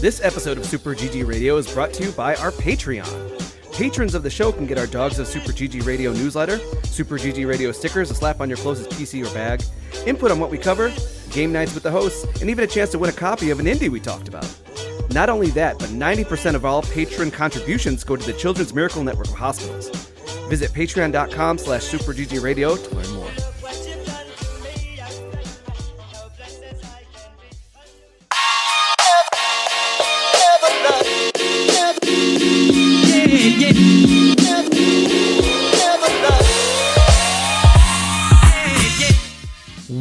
This episode of Super GG Radio is brought to you by our Patreon. Patrons of the show can get our Dogs of Super GG Radio newsletter, Super GG Radio stickers to slap on your closest PC or bag, input on what we cover, game nights with the hosts, and even a chance to win a copy of an indie we talked about. Not only that, but 90% of all patron contributions go to the Children's Miracle Network of Hospitals. Visit patreon.com/superggradio to learn more.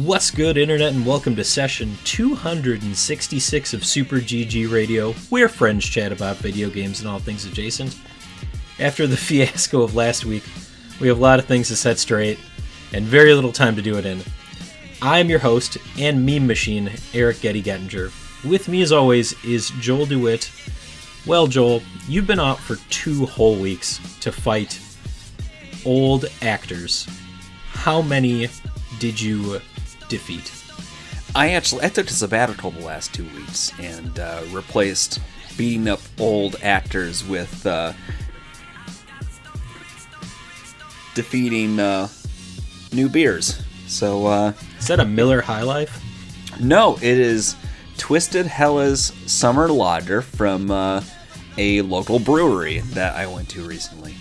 What's good, Internet, and welcome to session 266 of Super GG Radio, where friends chat about video games and all things adjacent. After the fiasco of last week, we have a lot of things to set straight, and very little time to do it in. I'm your host and meme machine, Eric Getty Gettinger. With me, as always, is Joel DeWitte. Well, Joel, you've been out for 2 whole weeks to fight old actors. How many did you defeat? I took a sabbatical the last 2 weeks and replaced beating up old actors with defeating new beers. So is that a Miller High Life? No, it is Twisted Hella's Summer Lager from a local brewery that I went to recently.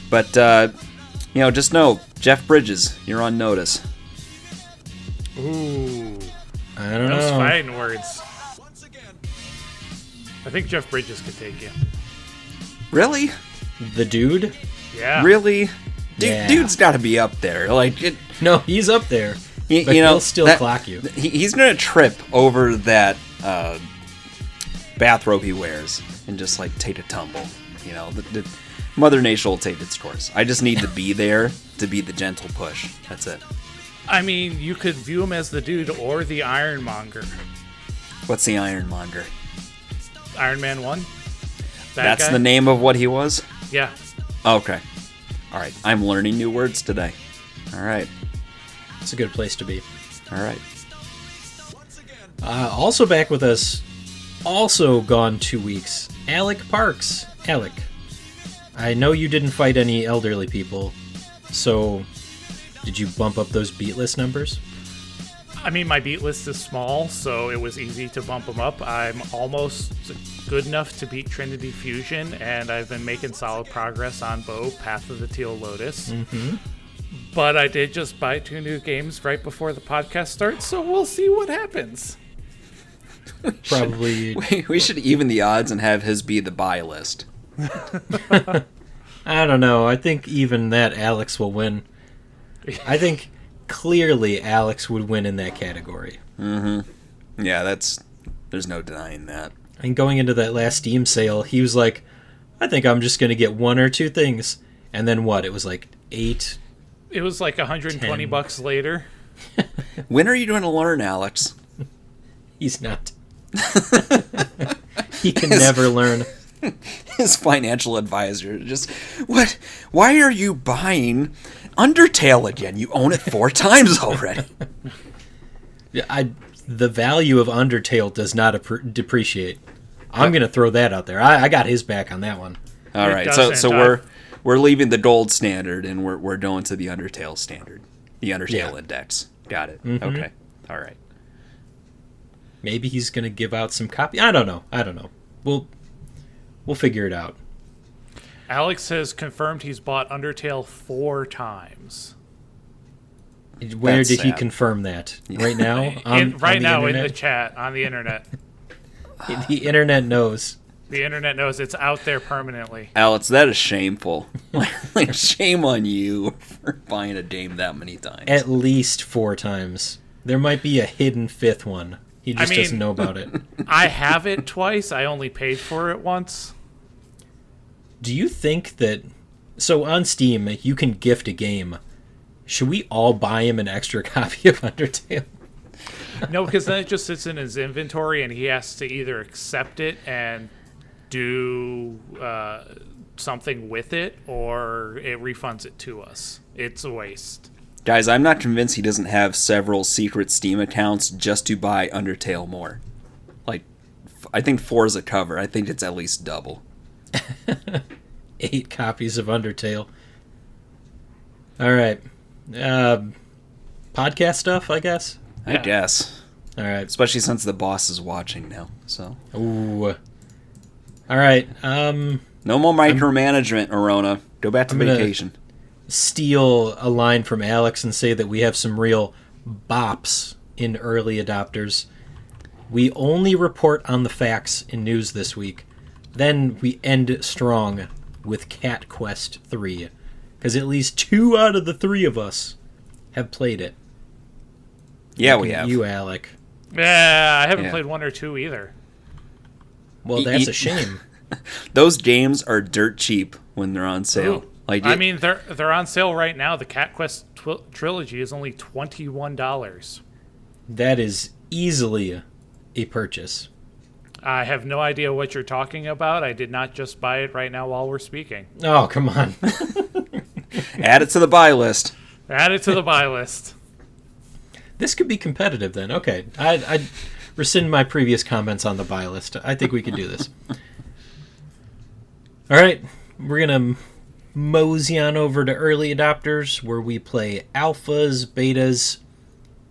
But just know, Jeff Bridges, you're on notice. Ooh. I don't know. Those fighting words. I think Jeff Bridges could take you. Really? The dude? Yeah. Really? Yeah. Dude's got to be up there. No, he's up there. But he'll still clock you. He's going to trip over that bathrobe he wears and just take a tumble. The Mother Nature will take its course. I just need to be there to be the gentle push. That's it. I mean, you could view him as the dude or the Ironmonger. What's the Ironmonger? Iron Man 1? That's the name of what he was? Yeah. Okay. All right. I'm learning new words today. All right. It's a good place to be. All right. Also back with us, also gone 2 weeks, Alec Parks. Alec, I know you didn't fight any elderly people, so did you bump up those beat list numbers? I mean, my beat list is small, so it was easy to bump them up. I'm almost good enough to beat Trinity Fusion, and I've been making solid progress on Bo, Path of the Teal Lotus. Mm-hmm. But I did just buy 2 new games right before the podcast starts, so we'll see what happens. Probably. We should even the odds and have his be the buy list. I don't know. I think even that Alex will win. I think clearly Alex would win in that category. Mm-hmm. Yeah, there's no denying that. And going into that last Steam sale, he was like, I think I'm just going to get 1 or 2 things. And then what? It was like 8. It was like $120 later. When are you going to learn, Alex? He's not. He can never learn. His financial advisor just, what? Why are you buying Undertale again? You own it 4 times already. The value of Undertale does not depreciate. I'm going to throw that out there. I got his back on that one. All right, so we're leaving the gold standard and we're going to the Undertale standard, the Undertale index. Got it. Mm-hmm. Okay. All right. Maybe he's going to give out some copy. I don't know. We'll figure it out. Alex has confirmed he's bought Undertale 4 times. Where did he confirm that? Right now? In the chat, on the internet. The internet knows. The internet knows it's out there permanently. Alex, that is shameful. Shame on you for buying a game that many times. At least 4 times. There might be a hidden 5th one. He just doesn't know about it. I have it twice. I only paid for it once. Do you think that... So on Steam, you can gift a game. Should we all buy him an extra copy of Undertale? No, because then it just sits in his inventory and he has to either accept it and do something with it, or it refunds it to us. It's a waste. Guys, I'm not convinced he doesn't have several secret Steam accounts just to buy Undertale more. I think 4 is a cover. I think it's at least double. 8 copies of Undertale. All right. Podcast stuff, I guess? I guess. All right. Especially since the boss is watching now. So. Ooh. All right. No more micromanagement, Arona. Go back to vacation. Steal a line from Alex and say that we have some real bops in early adopters. We only report on the facts in news this week. Then we end strong with Cat Quest 3. Because at least 2 out of the 3 of us have played it. Yeah, we have. You, Alec. Yeah, I haven't played 1 or 2 either. Well, that's a shame. Those games are dirt cheap when they're on sale. Ooh. Like I mean, they're on sale right now. The Cat Quest trilogy is only $21. That is easily a purchase. I have no idea what you're talking about. I did not just buy it right now while we're speaking. Oh, come on. add it to the buy list. Add it to the buy list. This could be competitive then. Okay. I rescind my previous comments on the buy list. I think we can do this. All right. We're going to mosey on over to early adopters where we play alphas, betas,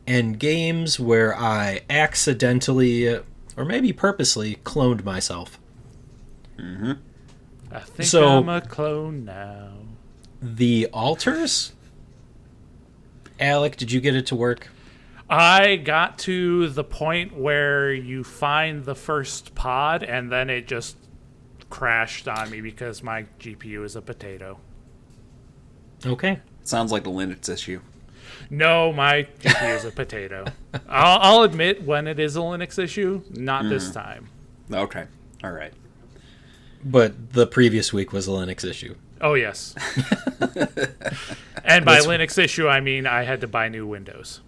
and games where I accidentally, or maybe purposely, cloned myself. Mm-hmm. I think I'm a clone now. The altars? Alec, did you get it to work? I got to the point where you find the first pod, and then it just crashed on me because my GPU is a potato. Okay. Sounds like the Linux issue. No, my GPU is a potato. I'll admit when it is a Linux issue, not this time. Okay. All right. But the previous week was a Linux issue. Oh, yes. And by Linux issue, I mean I had to buy new Windows.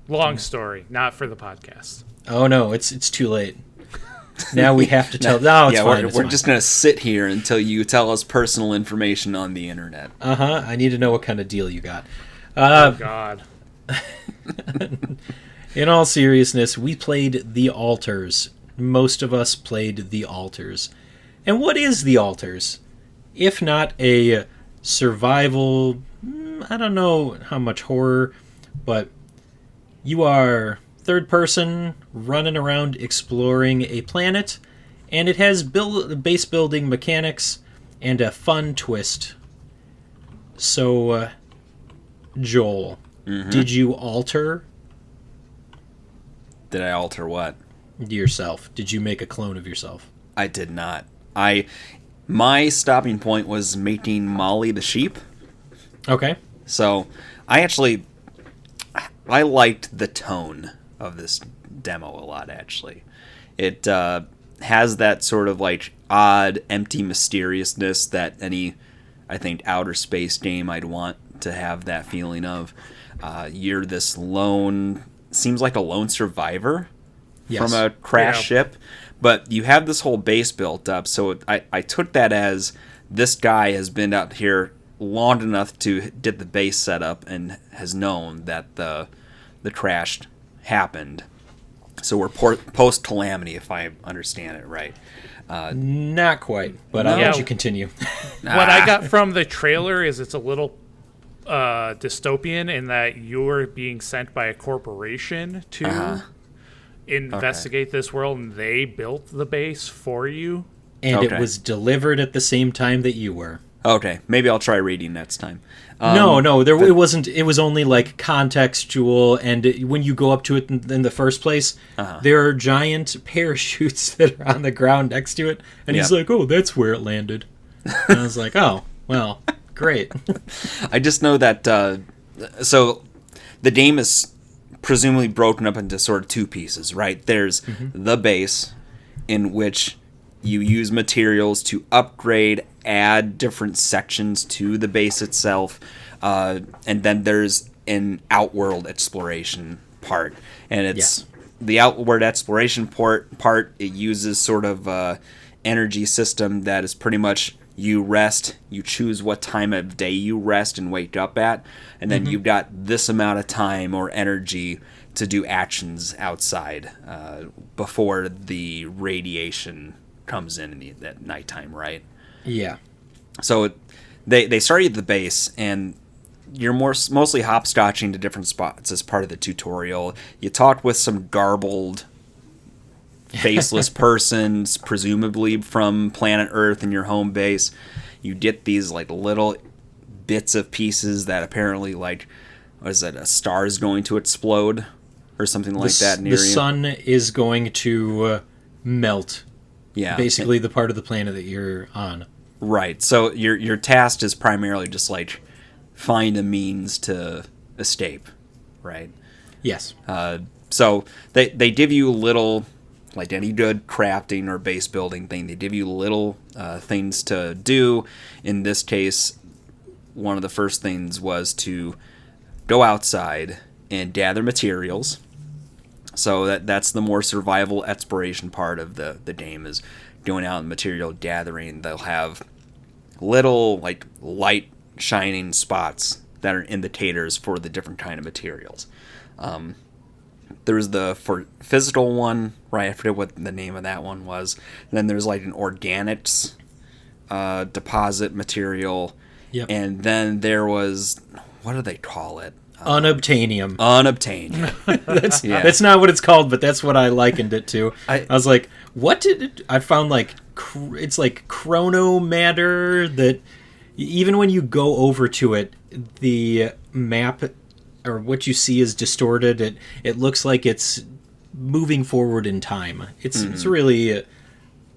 Long story, not for the podcast. Oh, no, it's too late. Now we have to tell... No, it's fine. We're just going to sit here until you tell us personal information on the internet. Uh-huh. I need to know what kind of deal you got. Oh, God. In all seriousness, we played The Altars. Most of us played The Altars. And what is The Altars? If not a survival... I don't know how much horror, but you are... third person, running around exploring a planet, and it has base building mechanics and a fun twist. So, Joel, did you alter? Did I alter what? Yourself. Did you make a clone of yourself? I did not. My stopping point was making Molly the sheep. Okay. So, I liked the tone of this demo a lot, actually. It has that sort of like odd, empty mysteriousness that any, I think, outer space game I'd want to have that feeling of. You're this lone, seems like a lone survivor from a crashed ship, but you have this whole base built up, so I took that as this guy has been out here long enough to get the base set up and has known that the crash happened. So we're post calamity, if I understand it right. Not quite, but I'll let you continue. What I got from the trailer is it's a little dystopian in that you're being sent by a corporation to investigate this world, and they built the base for you. And it was delivered at the same time that you were. Okay, maybe I'll try reading next time. No, it wasn't. It was only like contextual, and when you go up to it in the first place, there are giant parachutes that are on the ground next to it, and he's like, "Oh, that's where it landed." And I was like, "Oh, well, great." I just know that so the game is presumably broken up into sort of 2 pieces, right? There's the base, in which you use materials to upgrade, add different sections to the base itself, and then there's an outworld exploration part. And it's the outward exploration part. It uses sort of energy system that is pretty much you rest, you choose what time of day you rest and wake up at, and then you've got this amount of time or energy to do actions outside before the radiation comes in at nighttime, right? Yeah. So they start you at the base, and you're mostly hopscotching to different spots as part of the tutorial. You talk with some garbled, faceless persons, presumably from planet Earth in your home base. You get these like little bits of pieces that apparently, like, what is it, a star is going to explode or something like that near you. The sun is going to melt. Yeah, basically the part of the planet that you're on. Right. So your task is primarily just like find a means to escape, right? Yes. So they give you little, like any good crafting or base building thing, they give you little things to do. In this case, one of the first things was to go outside and gather materials. So that's the more survival exploration part of the game, is going out and material gathering. They'll have little like light shining spots that are indicators for the different kind of materials. There's the physical one, right? I forget what the name of that one was. And then there's like an organics deposit material. Yep. And then there was, what do they call it? Unobtainium. That's not what it's called, but that's what I likened it to. I was like, what did it... I found like it's like chronomatter that even when you go over to it, the map or what you see is distorted. It looks like it's moving forward in time. It's really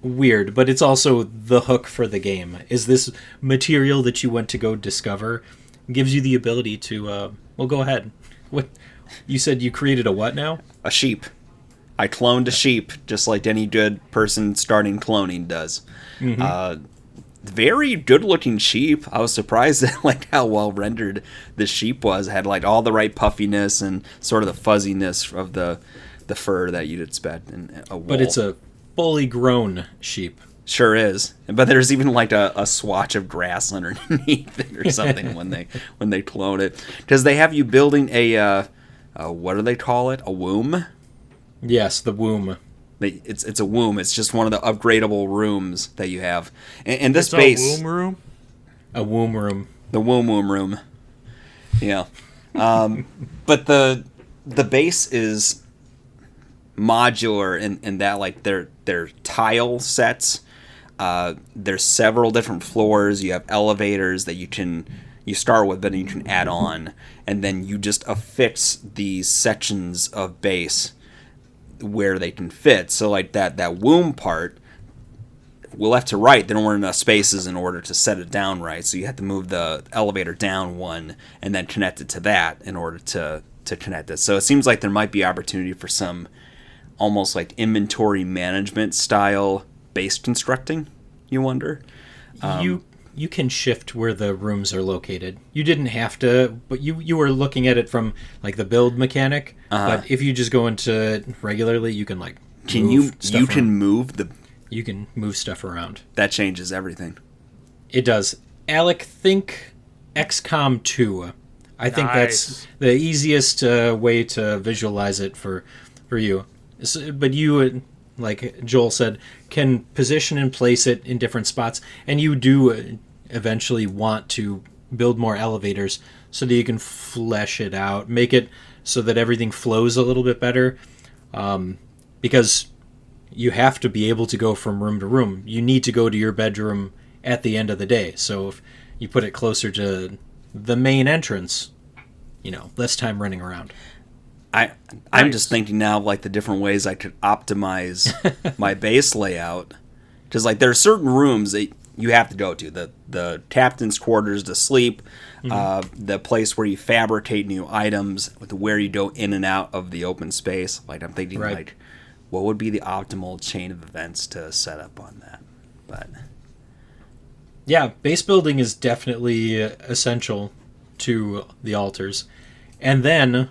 weird, but it's also the hook for the game. Is this material that you went to go discover gives you the ability to well, go ahead. What you said, you created a what now? A sheep. I cloned a sheep, just like any good person starting cloning does. Very good-looking sheep. I was surprised at like how well rendered the sheep was. It had like all the right puffiness and sort of the fuzziness of the fur that you'd expect in a wool. But it's a fully grown sheep. Sure is. But there's even like a swatch of grass underneath it or something when they clone it. Because they have you building a what do they call it? A womb? Yes, the womb. It's a womb. It's just one of the upgradable rooms that you have. And this it's base... a womb room? A womb room. The womb room. Yeah. But the base is modular in that like they're tile sets. There's several different floors. You have elevators that you start with, but then you can add on, and then you just affix these sections of base where they can fit. So like that womb part, left to right, there weren't enough spaces in order to set it down right. So you had to move the elevator down one and then connect it to that in order to connect it. So it seems like there might be opportunity for some almost like inventory management style base constructing, you wonder. You can shift where the rooms are located. You didn't have to, but you were looking at it from like the build mechanic. But if you just go into it regularly, you can like you can move stuff around. That changes everything. It does. Alec, think XCOM 2. I think that's the easiest way to visualize it for you. But you, like Joel said, can position and place it in different spots, and you do eventually want to build more elevators so that you can flesh it out, make it so that everything flows a little bit better, because you have to be able to go from room to room. You need to go to your bedroom at the end of the day, so if you put it closer to the main entrance, less time running around. I'm just thinking now of like the different ways I could optimize my base layout. Because like there are certain rooms that you have to go to. The captain's quarters to sleep, the place where you fabricate new items, where you go in and out of the open space. Like I'm thinking like what would be the optimal chain of events to set up on that. But yeah, base building is definitely essential to the altars. And then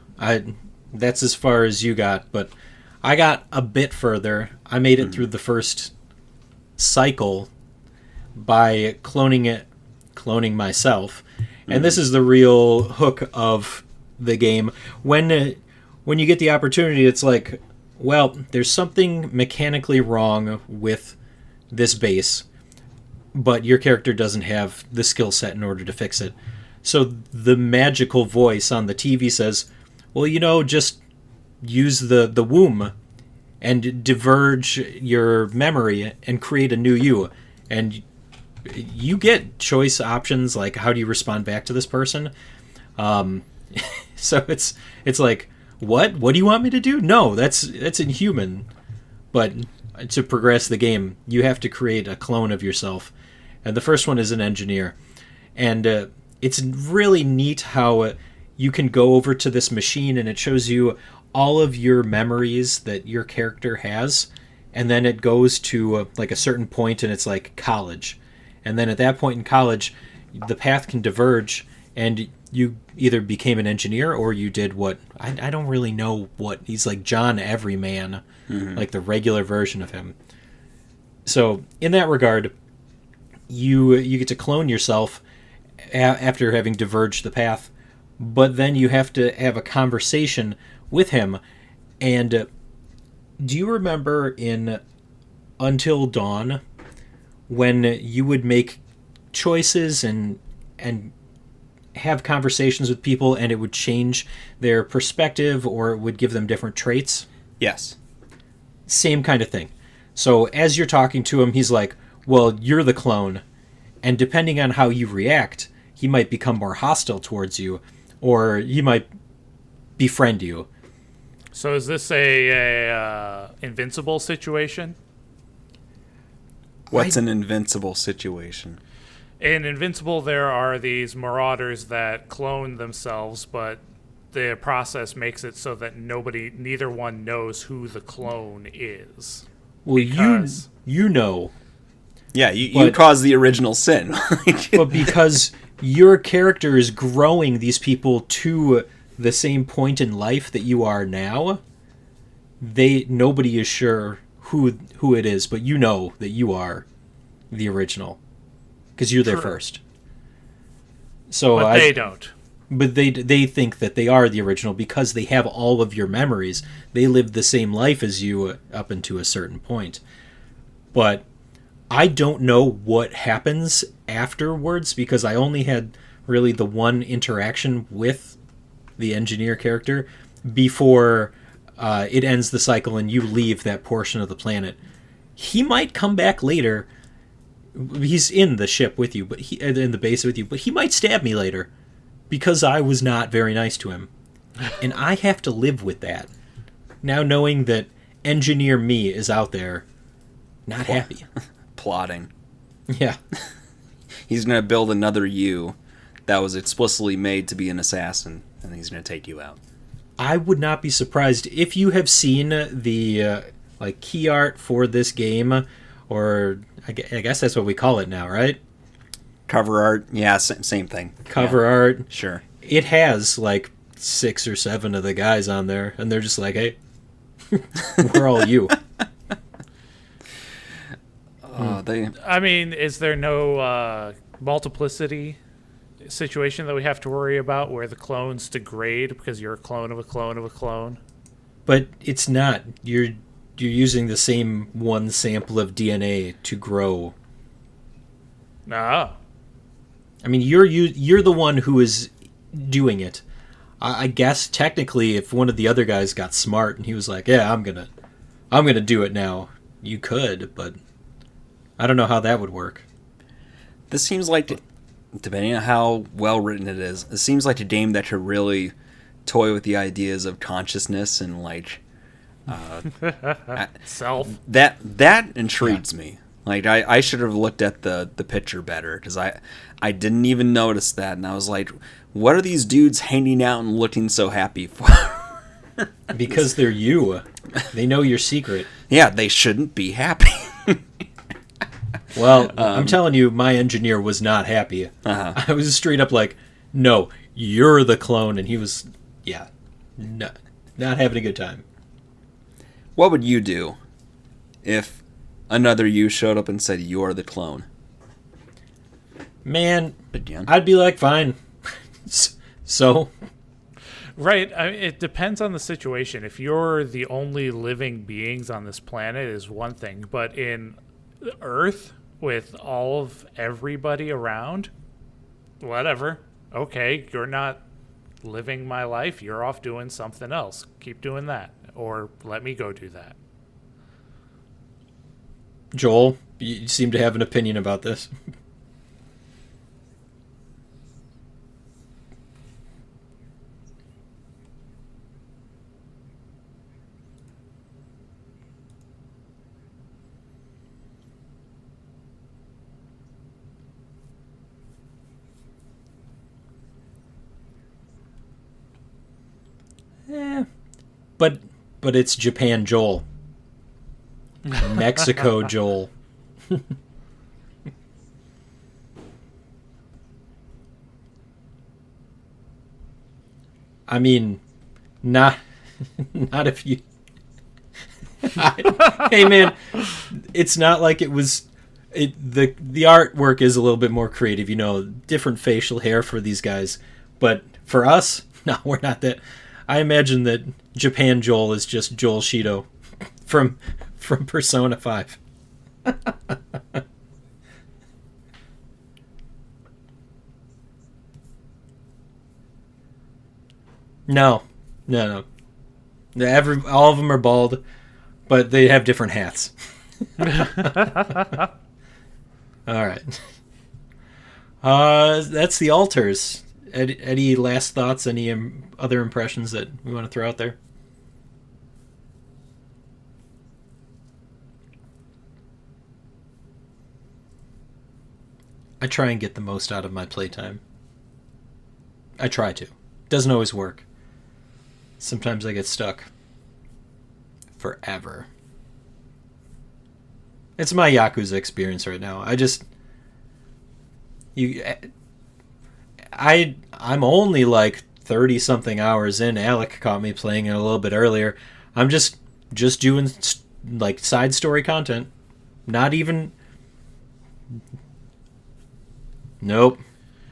that's as far as you got, but I got a bit further. I made it through the first cycle by cloning myself. And this is the real hook of the game. When when you get the opportunity, it's like, well, there's something mechanically wrong with this base, but your character doesn't have the skill set in order to fix it. So the magical voice on the TV says, well, just use the womb and diverge your memory and create a new you. And you get choice options like, how do you respond back to this person? So it's like, what do you want me to do? No, that's inhuman. But to progress the game, you have to create a clone of yourself. And the first one is an engineer. And it's really neat how you can go over to this machine and it shows you all of your memories that your character has. And then it goes to like a certain point and it's like college. And then at that point in college, the path can diverge and you either became an engineer or you did what I don't really know what he's like, John Everyman, like the regular version of him. So in that regard, you get to clone yourself after having diverged the path, but then you have to have a conversation with him. And do you remember in Until Dawn when you would make choices and have conversations with people and it would change their perspective or it would give them different traits? Yes. Same kind of thing. So as you're talking to him, he's like, well, you're the clone. And depending on how you react, he might become more hostile towards you or he might befriend you. So is this a invincible situation? What's an invincible situation? In Invincible, there are these marauders that clone themselves, but the process makes it so that neither one knows who the clone is. Well, you know. Yeah, you caused the original sin. But because your character is growing these people to the same point in life that you are now, nobody is sure who it is, but you know that you are the original. Because you're there first. So but they don't. But they think that they are the original because they have all of your memories. They lived the same life as you up until a certain point. But I don't know what happens afterwards because I only had really the one interaction with the engineer character before it ends the cycle and you leave that portion of the planet. He might come back later. He's in the ship with you, but in the base with you, but he might stab me later because I was not very nice to him. And I have to live with that. Now knowing that engineer me is out there, not happy. Plotting. Yeah. He's going to build another you that was explicitly made to be an assassin, and he's going to take you out. I would not be surprised if you have seen the key art for this game, or I guess that's what we call it now, right? Cover art, yeah, same thing. Cover art. Sure. It has like 6 or 7 of the guys on there, and they're just like, hey, we're all you. I mean, is there no multiplicity situation that we have to worry about where the clones degrade because you're a clone of a clone of a clone? But it's not. You're using the same one sample of DNA to grow. No. I mean, you're the one who is doing it. I guess technically, if one of the other guys got smart and he was like, "Yeah, I'm gonna do it now," you could, but I don't know how that would work. This seems like, depending on how well written it is, it seems like a game that should really toy with the ideas of consciousness and like self. That intrigues me. Like I should have looked at the picture better because I didn't even notice that, and I was like, what are these dudes hanging out and looking so happy for? Because they're you. They know your secret. Yeah, they shouldn't be happy. Well, I'm telling you, my engineer was not happy. Uh-huh. I was straight up like, no, you're the clone, and he was, not having a good time. What would you do if another you showed up and said you're the clone? Man, I'd be like, fine. So? Right. It depends on the situation. If you're the only living beings on this planet is one thing, but in Earth with all of everybody around, whatever. Okay, you're not living my life. You're off doing something else. Keep doing that, or let me go do that. Joel, you seem to have an opinion about this. But it's Japan Joel. Mexico Joel. I mean, not if you. Hey man, it's not like it was. The artwork is a little bit more creative, different facial hair for these guys, but for us, no, we're not that. I imagine that Japan Joel is just Joel Shido from Persona 5. No. All of them are bald, but they have different hats. All right. That's the altars. Any last thoughts? Any other impressions that we want to throw out there? I try and get the most out of my playtime. I try to. Doesn't always work. Sometimes I get stuck forever. It's my Yakuza experience right now. I'm only like 30 something hours in. Alec caught me playing it a little bit earlier. I'm just doing like side story content. Not even. Nope.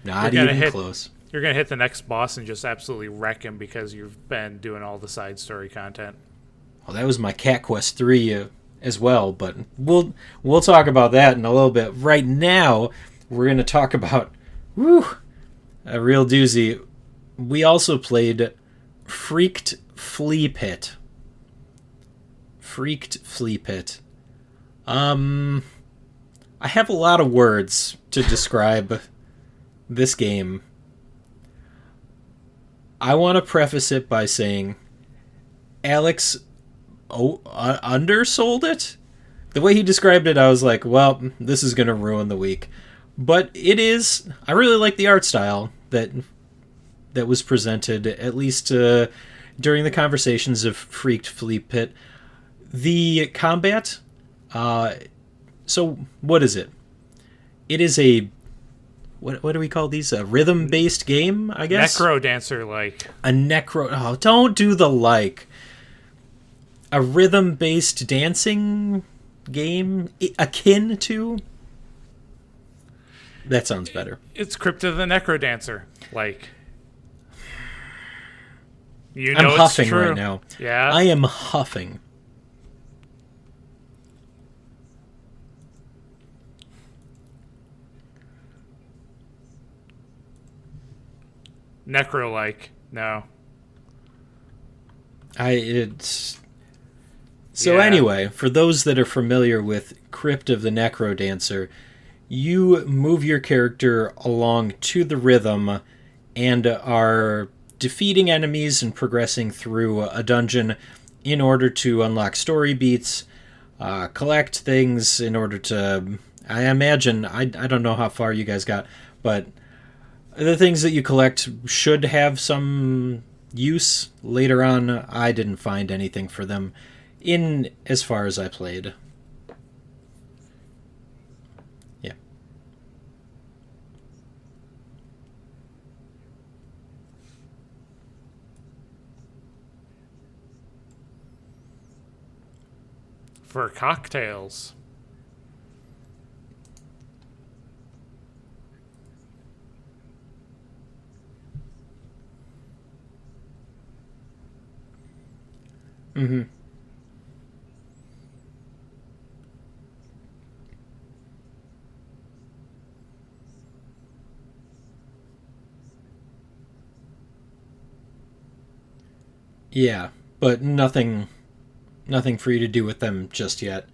Not even close. You're going to hit the next boss and just absolutely wreck him because you've been doing all the side story content. Well, that was my Cat Quest 3 as well, but we'll talk about that in a little bit. Right now, we're going to talk about a real doozy. We also played Freaked Fleapit. I have a lot of words to describe this game. I want to preface it by saying Alex undersold it. The way he described it, I was like, well, this is going to ruin the week. But it is. I really like the art style that was presented, at least during the conversations of Freaked Fleapit. The combat, so what is it? It is a, what do we call these? A rhythm-based game, I guess? Necro dancer-like. Don't do the like. A rhythm-based dancing game akin to? That sounds better. It's Crypto the Necro Dancer. Like, I'm huffing it's true. right now. Yeah. I am huffing. Necro-like. No. Anyway, for those that are familiar with Crypt of the Necro Dancer, you move your character along to the rhythm and are defeating enemies and progressing through a dungeon in order to unlock story beats, collect things in order to... I imagine, I don't know how far you guys got, but the things that you collect should have some use later on. I didn't find anything for them in as far as I played. Yeah. For cocktails. Mm-hmm. Yeah, but nothing for you to do with them just yet.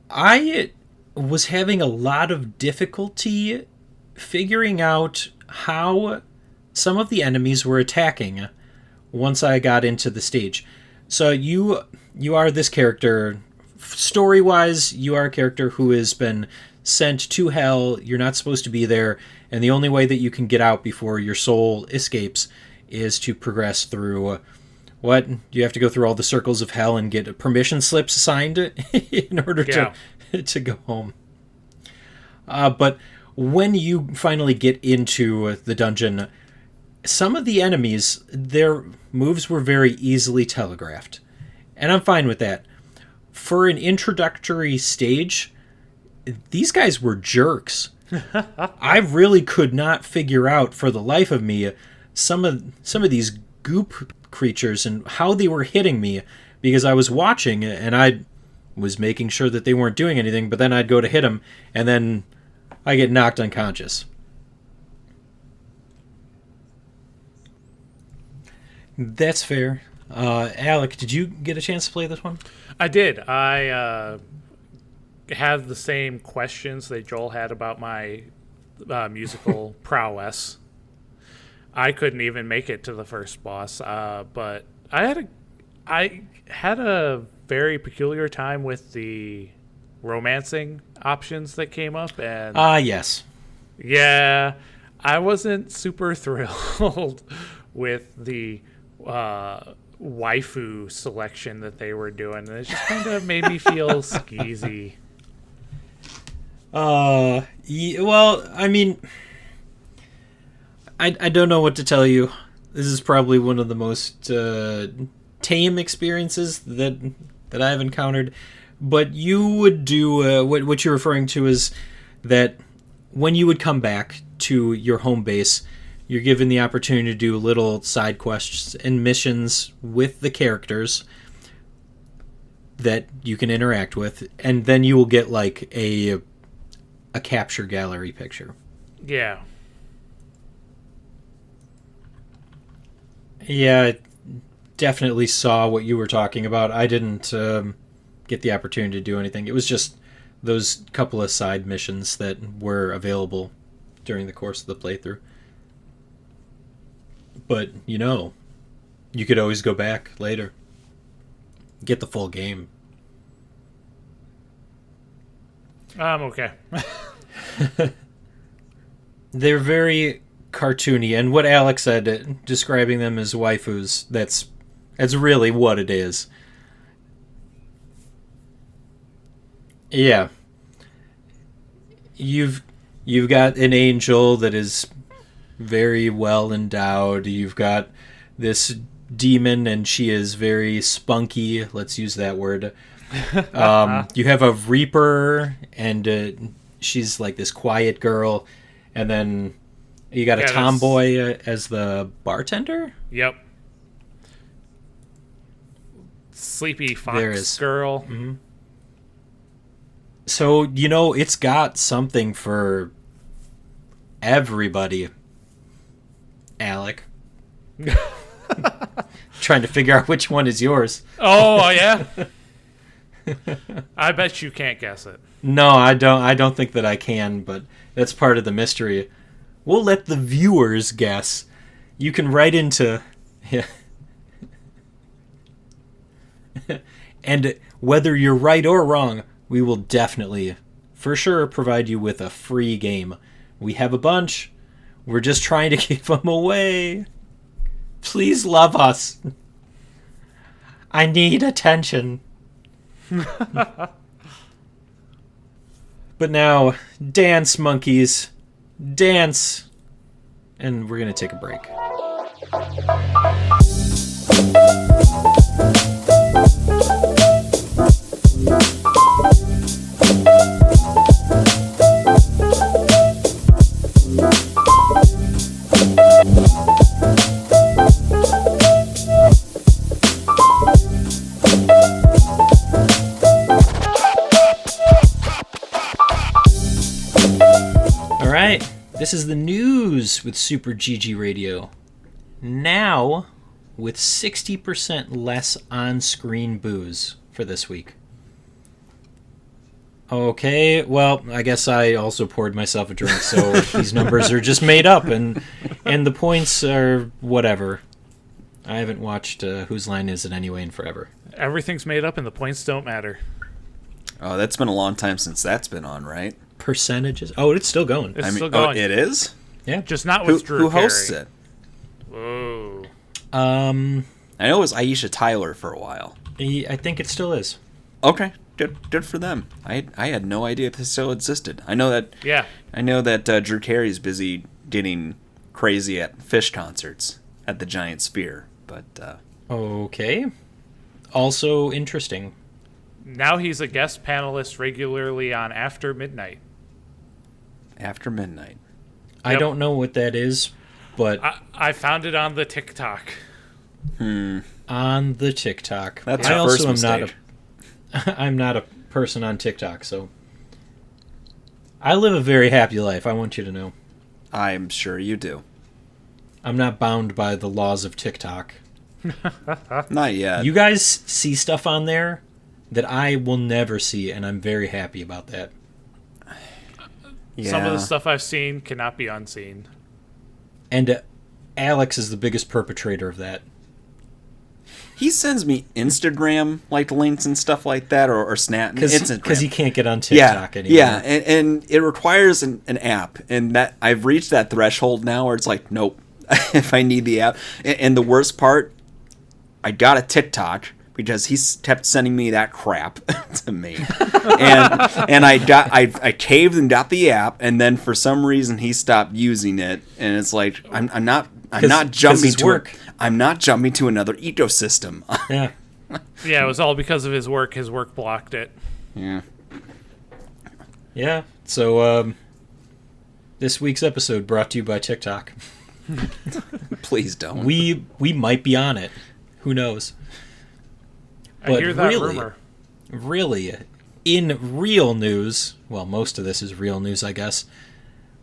I was having a lot of difficulty figuring out how some of the enemies were attacking once I got into the stage. So you are this character. Story-wise, you are a character who has been sent to hell. You're not supposed to be there, and the only way that you can get out before your soul escapes is to progress through... What? You have to go through all the circles of hell and get permission slips signed in order to go home. But when you finally get into the dungeon, some of the enemies, their moves were very easily telegraphed. And I'm fine with that. For an introductory stage, these guys were jerks. I really could not figure out for the life of me some of these goop creatures and how they were hitting me, because I was watching and I was making sure that they weren't doing anything, but then I'd go to hit them and then I get knocked unconscious. That's fair. Alec, did you get a chance to play this one? I did. I have the same questions that Joel had about my musical prowess. I couldn't even make it to the first boss, but I had a very peculiar time with the romancing options that came up, and yes, yeah, I wasn't super thrilled with the waifu selection that they were doing. It just kind of made me feel skeezy. Well, I mean, I don't know what to tell you. This is probably one of the most tame experiences that I've encountered. But you would do what you're referring to is that when you would come back to your home base, you're given the opportunity to do little side quests and missions with the characters that you can interact with, and then you will get like a capture gallery picture. Yeah. Yeah, I definitely saw what you were talking about. I didn't get the opportunity to do anything. It was just those couple of side missions that were available during the course of the playthrough. But, you could always go back later. Get the full game. I'm okay. They're very cartoony, and what Alex said, describing them as waifus, that's really what it is. Yeah. You've got an angel that is very well endowed. You've got this demon, and she is very spunky. Let's use that word. You have a reaper, and she's like this quiet girl, and then you got a tomboy as the bartender. Yep. Sleepy fox girl. Mm-hmm. So, it's got something for everybody, Alec. Trying to figure out which one is yours. Oh, yeah? I bet you can't guess it. No, I don't think that I can, but that's part of the mystery. We'll let the viewers guess. You can write into... And whether you're right or wrong, we will definitely, for sure, provide you with a free game. We have a bunch. We're just trying to keep them away. Please love us. I need attention. But now, dance, monkeys. Dance. And we're going to take a break. right, this is the news with Super GG Radio. Now, with 60% less on-screen booze for this week. Okay, well, I guess I also poured myself a drink, so these numbers are just made up, and the points are whatever. I haven't watched Whose Line Is It Anyway in forever. Everything's made up and the points don't matter. Oh, that's been a long time since that's been on, right? Percentages? Oh, it's still going. It's still going. Oh, it is? Yeah. Just not with Drew Who Carey. hosts it? Whoa. I know it was Aisha Tyler for a while. I think it still is. Okay, good for them. I had no idea this still existed. I know that. Yeah. I know that Drew Carey's busy getting crazy at Fish concerts at the Giant Sphere, but. Okay. Also interesting. Now he's a guest panelist regularly on After Midnight. After Midnight. I Yep. don't know what that is, but I found it on the TikTok. on the TikTok. That's I your also first am mistake. I'm not a person on TikTok, so I live a very happy life. I want you to know. I'm sure you do. I'm not bound by the laws of TikTok. Not yet. You guys see stuff on there that I will never see, and I'm very happy about that. Yeah. Some of the stuff I've seen cannot be unseen. And Alex is the biggest perpetrator of that. He sends me Instagram like links and stuff like that, or Snap. Because he can't get on TikTok anymore. Yeah, and it requires an app, and that I've reached that threshold now where it's like, nope, if I need the app. And the worst part, I got a TikTok because he kept sending me that crap to me, and I caved and got the app, and then for some reason he stopped using it, and it's like I'm not jumping to another ecosystem. Yeah. Yeah, it was all because of his work. His work blocked it. Yeah. Yeah. So this week's episode brought to you by TikTok. Please don't. We might be on it. Who knows? I hear that rumor. Really, in real news, well, most of this is real news, I guess.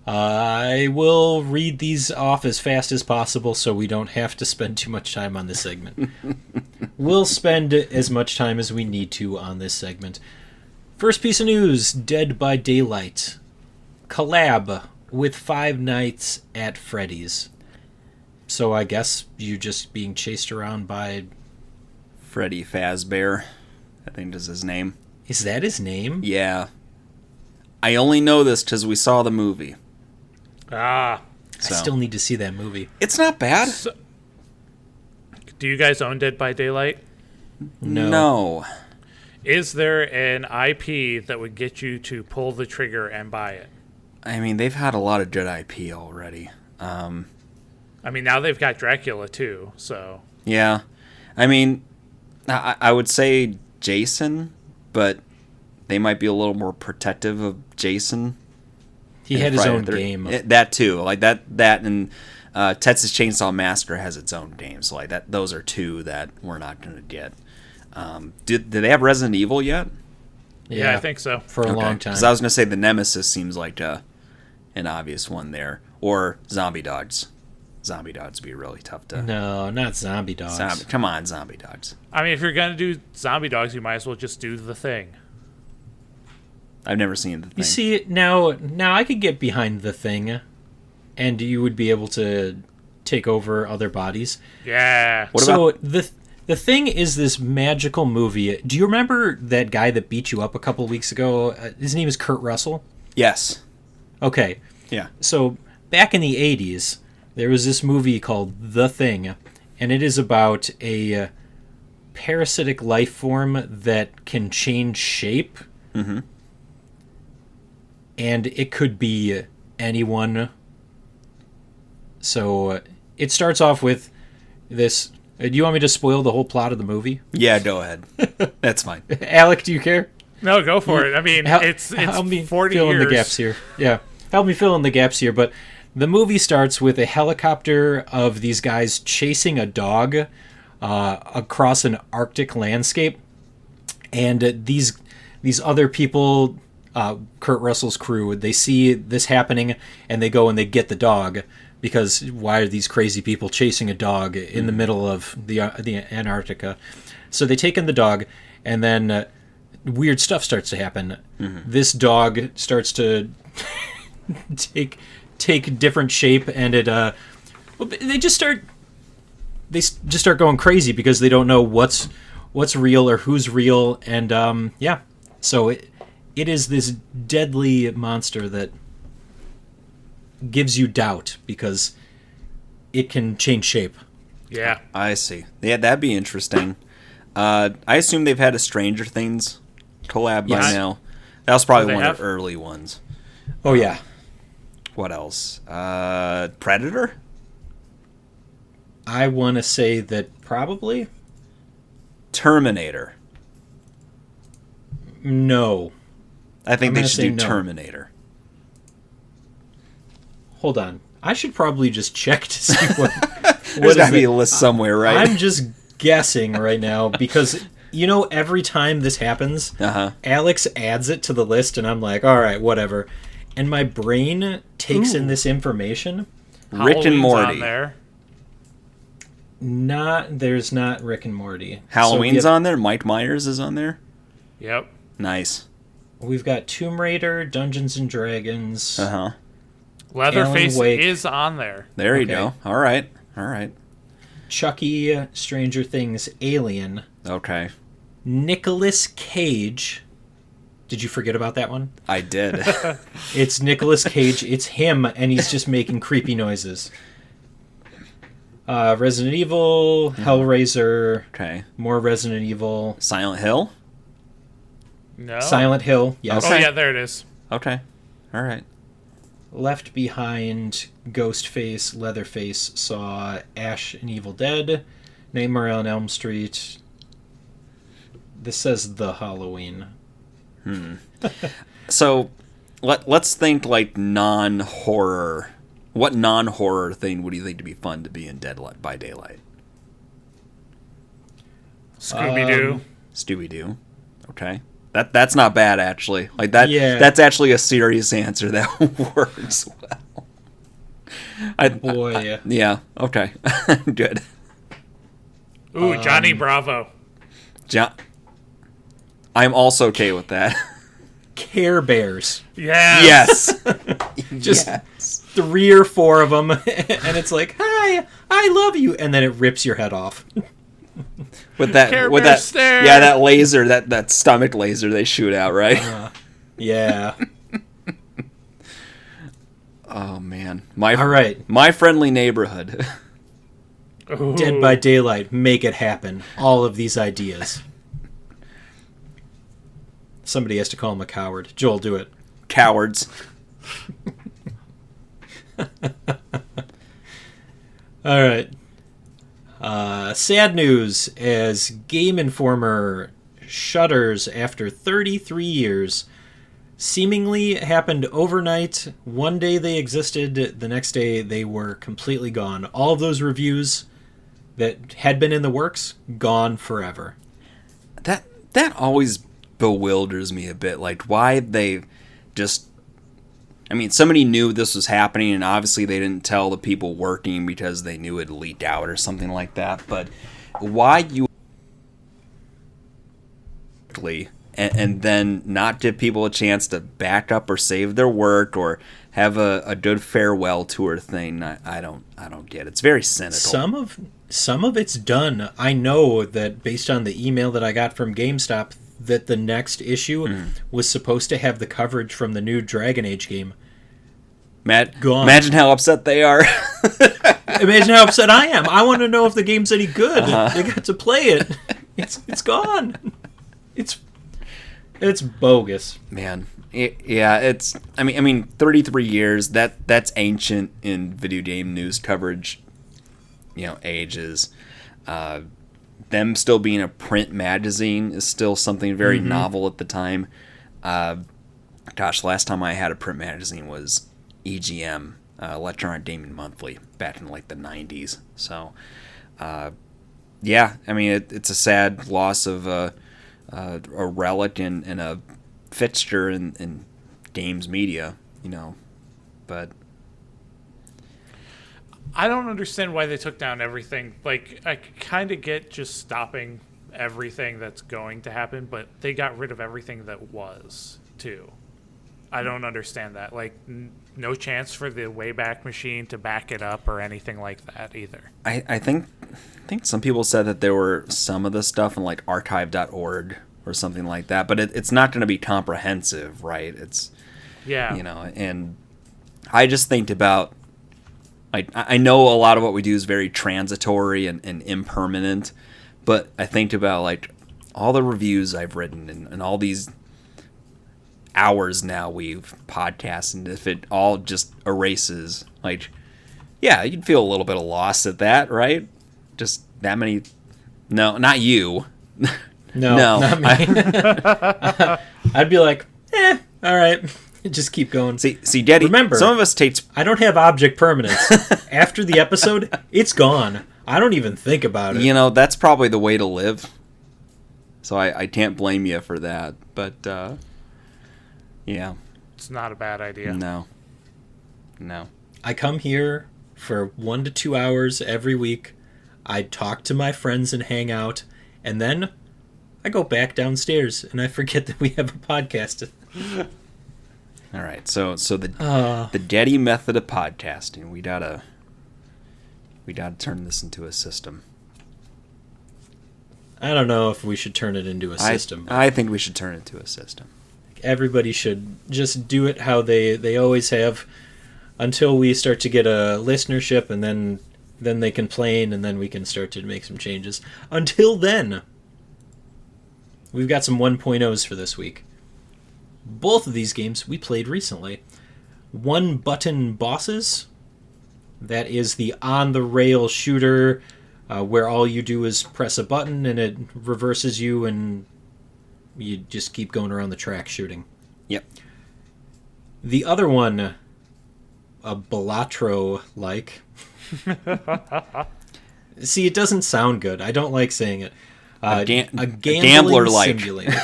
I will read these off as fast as possible so we don't have to spend too much time on this segment. We'll spend as much time as we need to on this segment. First piece of news, Dead by Daylight. Collab with Five Nights at Freddy's. So I guess you just being chased around by... Freddy Fazbear, I think is his name. Is that his name? Yeah. I only know this because we saw the movie. Ah. So. I still need to see that movie. It's not bad. Do you guys own Dead by Daylight? No. Is there an IP that would get you to pull the trigger and buy it? I mean, they've had a lot of good IP already. I mean, now they've got Dracula too, so... Yeah. I mean, I would say Jason, but they might be a little more protective of Jason. He had his Friday own the game. That too. Like that and Texas Chainsaw Massacre has its own game. So like that, those are two that we're not going to get. Did they have Resident Evil yet? Yeah, I think so. For a long time. Because I was going to say the Nemesis seems like an obvious one there. Or Zombie Dogs. Zombie Dogs would be really tough to... No, not Zombie Dogs. Come on, Zombie Dogs. I mean, if you're going to do Zombie Dogs, you might as well just do The Thing. I've never seen The Thing. You see, now I could get behind The Thing, and you would be able to take over other bodies. Yeah. So the Thing is this magical movie. Do you remember that guy that beat you up a couple of weeks ago? His name is Kurt Russell? Yes. Okay. Yeah. So back in the 80s, there was this movie called The Thing, and it is about a parasitic life form that can change shape. Mm-hmm. And it could be anyone. So it starts off with this. Do you want me to spoil the whole plot of the movie? Yeah, go ahead. That's fine. Alec, do you care? No, go for it. I mean, it's help me 40 fill years. in the gaps here. Yeah, help me fill in the gaps here. But the movie starts with a helicopter of these guys chasing a dog across an Arctic landscape, and these other people Kurt Russell's crew, they see this happening and they go and they get the dog, because why are these crazy people chasing a dog in the middle of the Antarctica? So they take in the dog, and then weird stuff starts to happen. This dog starts to take different shape, and they just start going crazy because they don't know what's real or who's real, and so it is this deadly monster that gives you doubt because it can change shape. Yeah. I see. Yeah, that'd be interesting. I assume they've had a Stranger Things collab by now. That was probably one of the early ones. Oh, yeah. What else? Predator? I want to say that probably. Terminator. No. I think they gonna should say do no. Terminator. Hold on. I should probably just check to see what There's got to be it. a list somewhere, right? I'm just guessing right now because, every time this happens, Alex adds it to the list, and I'm like, all right, whatever. And my brain takes in this information. Rick and Halloween's Morty. on there. There's not Rick and Morty. Halloween's on there. Mike Myers is on there. Yep. Nice. We've got Tomb Raider, Dungeons and Dragons. Leatherface Alan Wake. is on there. There you Okay. go. All right. Chucky, Stranger Things, Alien, Okay. Nicolas Cage. Did you forget about that one? I did. It's Nicolas Cage. It's him, and he's just making creepy noises. Resident Evil, Hellraiser, Okay. more Resident Evil, Silent Hill? No. Silent Hill, yes. Oh, yeah, there it is. Okay. All right. Left Behind, Ghostface, Leatherface, Saw, Ash and Evil Dead, Nightmare on Elm Street. This says The Halloween. So, let's think like non-horror. What non-horror thing would you think to be fun to be in Dead by Daylight? Scooby-Doo. Scooby-Doo. Okay. That's not bad, actually. Like that. Yeah. That's actually a serious answer that works well. Yeah. Okay. Good. Ooh, Johnny Bravo. I'm also okay with that. Care Bears. Yeah. Yes. Just Yes. 3 or 4 of them, and it's like, hi, I love you, and then it rips your head off. With that, Care with Bear that, stare. yeah, that laser, that stomach laser they shoot out, right? Yeah. Oh man, All right. My Friendly Neighborhood. Ooh. Dead by Daylight. Make it happen. All of these ideas. Somebody has to call him a coward. Joel, do it. Cowards. All right. Sad news as Game Informer shutters after 33 years. Seemingly happened overnight. One day they existed, the next day they were completely gone. All of those reviews that had been in the works, gone forever. That always bewilders me a bit. Like, why they just... I mean, somebody knew this was happening, and obviously they didn't tell the people working because they knew it leaked out or something like that. But why you... and then not give people a chance to back up or save their work or have a good farewell tour thing, I don't get it. It's very cynical. Some of it's done. I know that based on the email that I got from GameStop that the next issue was supposed to have the coverage from the new Dragon Age game. Gone. Imagine how upset they are. Imagine how upset I am. I want to know if the game's any good. They got to play it. It's gone. It's bogus. Man, yeah, it's. I mean, 33 years. That's ancient in video game news coverage. Ages. Them still being a print magazine is still something very novel at the time. Gosh, last time I had a print magazine was EGM, Electronic Gaming Monthly, back in like the 90s. So, yeah, I mean, it's a sad loss of a relic and a fixture in games media, but I don't understand why they took down everything. Like, I kind of get just stopping everything that's going to happen, but they got rid of everything that was, too. I don't understand that. Like, no chance for the Wayback Machine to back it up or anything like that either. I think some people said that there were some of the stuff in like archive.org or something like that, but it's not going to be comprehensive, right? It's, and I just think about, I know a lot of what we do is very transitory and impermanent, but I think about like all the reviews I've written and all these hours now we've podcasted, and if it all just erases, like, yeah, you'd feel a little bit of loss at that, right? Just that many. No, not you. No, not me. I'd be like, all right, just keep going. See, Daddy. Remember, some of us take. I don't have object permanence. After the episode, it's gone. I don't even think about it. That's probably the way to live. So I can't blame you for that, but yeah, it's not a bad idea. No. I come here for 1 to 2 hours every week. I talk to my friends and hang out, and then I go back downstairs and I forget that we have a podcast. All right, so the Daddy method of podcasting, we gotta turn this into a system. I don't know if we should turn it into a system. I think we should turn it into a system. Everybody should just do it how they always have, until we start to get a listenership, and then they complain, and then we can start to make some changes. Until then, we've got some 1.0s for this week. Both of these games we played recently. One Button Bosses, that is the on-the-rail shooter where all you do is press a button and it reverses you and you just keep going around the track shooting. Yep. The other one, a Balatro-like. See, it doesn't sound good. I don't like saying it. A gambler-like. Simulator.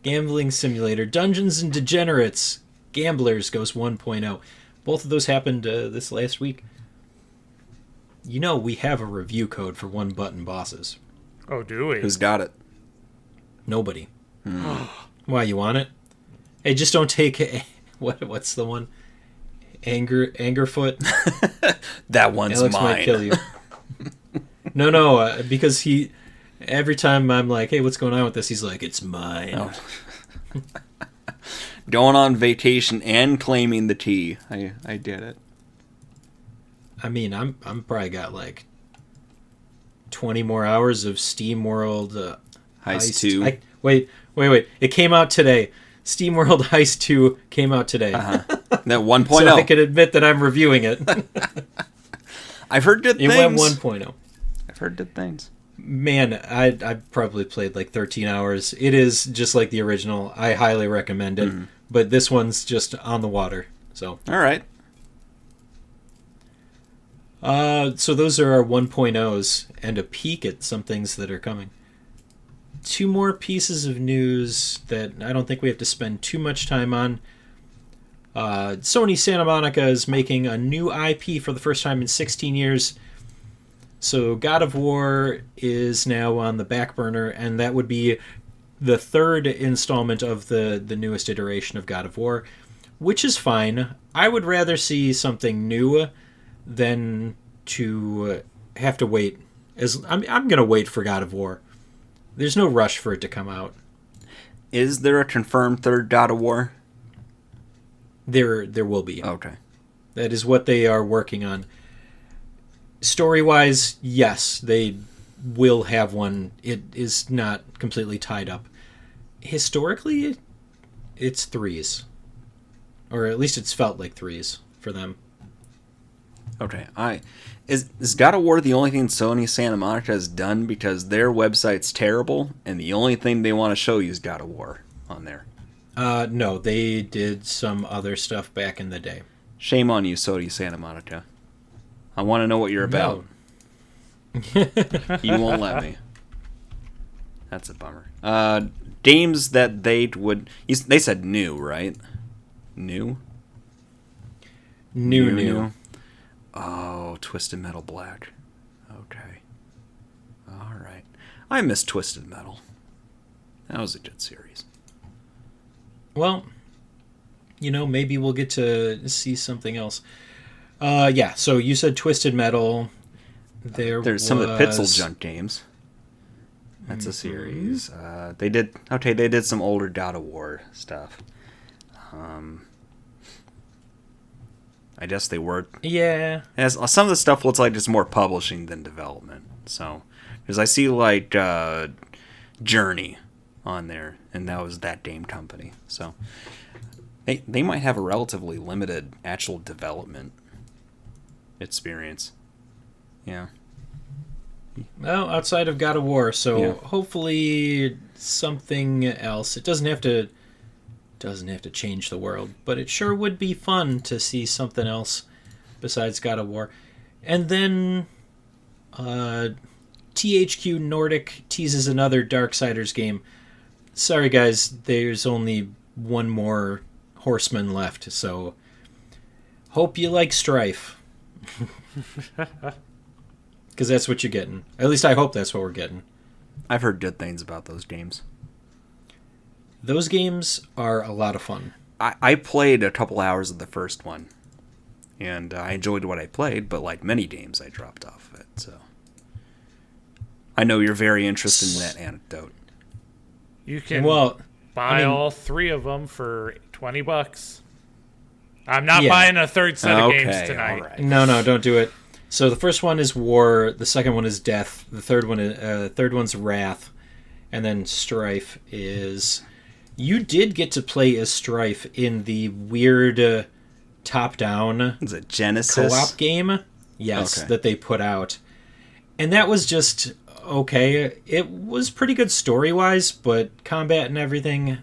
Gambling simulator. Dungeons and Degenerates. Gamblers goes 1.0. Both of those happened this last week. We have a review code for One Button Bosses. Oh, do we? Who's got it? Nobody. Why, you want it? Hey, just don't take... What's the one? Angerfoot? That one's Alex mine. Might kill you. No, because he... Every time I'm like, hey, what's going on with this? He's like, it's mine. Oh. Going on vacation and claiming the tea. I did it. I mean, I'm probably got like 20 more hours of SteamWorld Heist 2. Wait. It came out today. SteamWorld Heist 2 came out today. That 1.0. So I can admit that I'm reviewing it. I've heard good things. It went 1.0. I've heard good things. Man, I probably played like 13 hours. It is just like the original. I highly recommend it. But this one's just on the water. So all right. So those are our 1.0s and a peek at some things that are coming. 2 more pieces of news that I don't think we have to spend too much time on. Sony Santa Monica is making a new IP for the first time in 16 years. So God of War is now on the back burner, and that would be the 3rd installment of the newest iteration of God of War, which is fine. I would rather see something new than to have to wait. I'm going to wait for God of War. There's no rush for it to come out. Is there a confirmed 3rd God of War? There will be. Okay. That is what they are working on. Story-wise, yes, they will have one. It is not completely tied up. Historically, it's 3s. Or at least it's felt like 3s for them. Okay. Is God of War the only thing Sony Santa Monica has done? Because their website's terrible, and the only thing they want to show you is God of War on there. No, they did some other stuff back in the day. Shame on you, Sony Santa Monica. I want to know what you're about. No. You won't let me. That's a bummer. games that they said new, right? New. Oh, Twisted Metal Black. Okay. All right. I miss Twisted Metal. That was a good series. Well, maybe we'll get to see something else. So you said Twisted Metal. There's some of the Pitzel Junk games. That's a series. They did some older God of War stuff. I guess they were. Yeah. Some of the stuff looks like it's more publishing than development. So, because I see like Journey on there, and that was that game company. So, they might have a relatively limited actual development experience. Yeah. Well, outside of God of War, so hopefully something else. It doesn't have to change the world, but it sure would be fun to see something else besides God of War. And then THQ Nordic teases another Darksiders game. Sorry guys, there's only one more Horseman left, so hope you like Strife. Because that's what you're getting. At least I hope that's what we're getting. I've heard good things about those games. Those games are a lot of fun. I played a couple hours of the first one, and I enjoyed what I played, but like many games, I dropped off of it. So I know you're very interested in that anecdote. You can buy all 3 of them for $20. I'm not buying a third set of games tonight. Right. No, don't do it. So the first one is War, the second one is Death, the third one's Wrath, and then Strife is... You did get to play as Strife in the weird top-down Is it Genesis co-op game. Yes, Okay. that they put out. And that was just okay. It was pretty good story-wise, but combat and everything,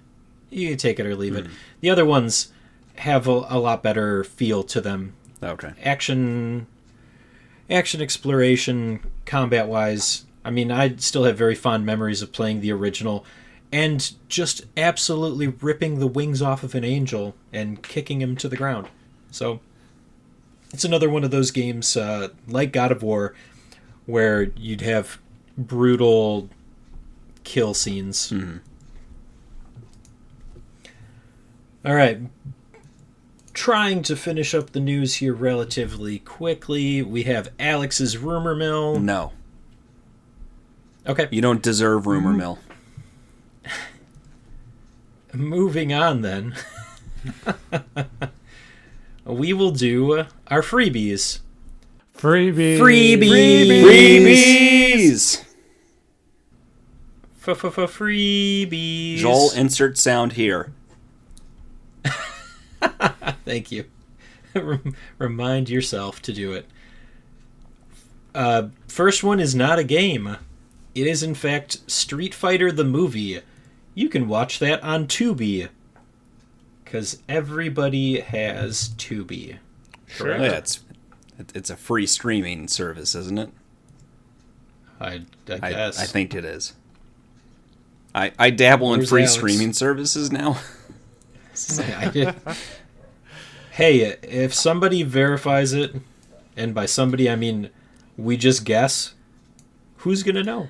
you can take it or leave it. The other ones have a lot better feel to them. Okay. Action exploration, combat-wise. I mean, I still have very fond memories of playing the original and just absolutely ripping the wings off of an angel and kicking him to the ground. So it's another one of those games like God of War where you'd have brutal kill scenes. Mm-hmm. All right. Trying to finish up the news here relatively quickly. We have Alex's Rumor Mill. No. Okay. You don't deserve Rumor Mill. Moving on then. We will do our freebies. Freebies. Freebies. Joel, insert sound here. Thank you. Remind yourself to do it. First one is not a game. It is, in fact, Street Fighter the movie. You can watch that on Tubi. Because everybody has Tubi. Sure. Yeah, it's a free streaming service, isn't it? I guess. I think it is. I dabble in Where's free Alex? streaming services now. Hey, if somebody verifies it, and by somebody I mean we just guess, who's going to know?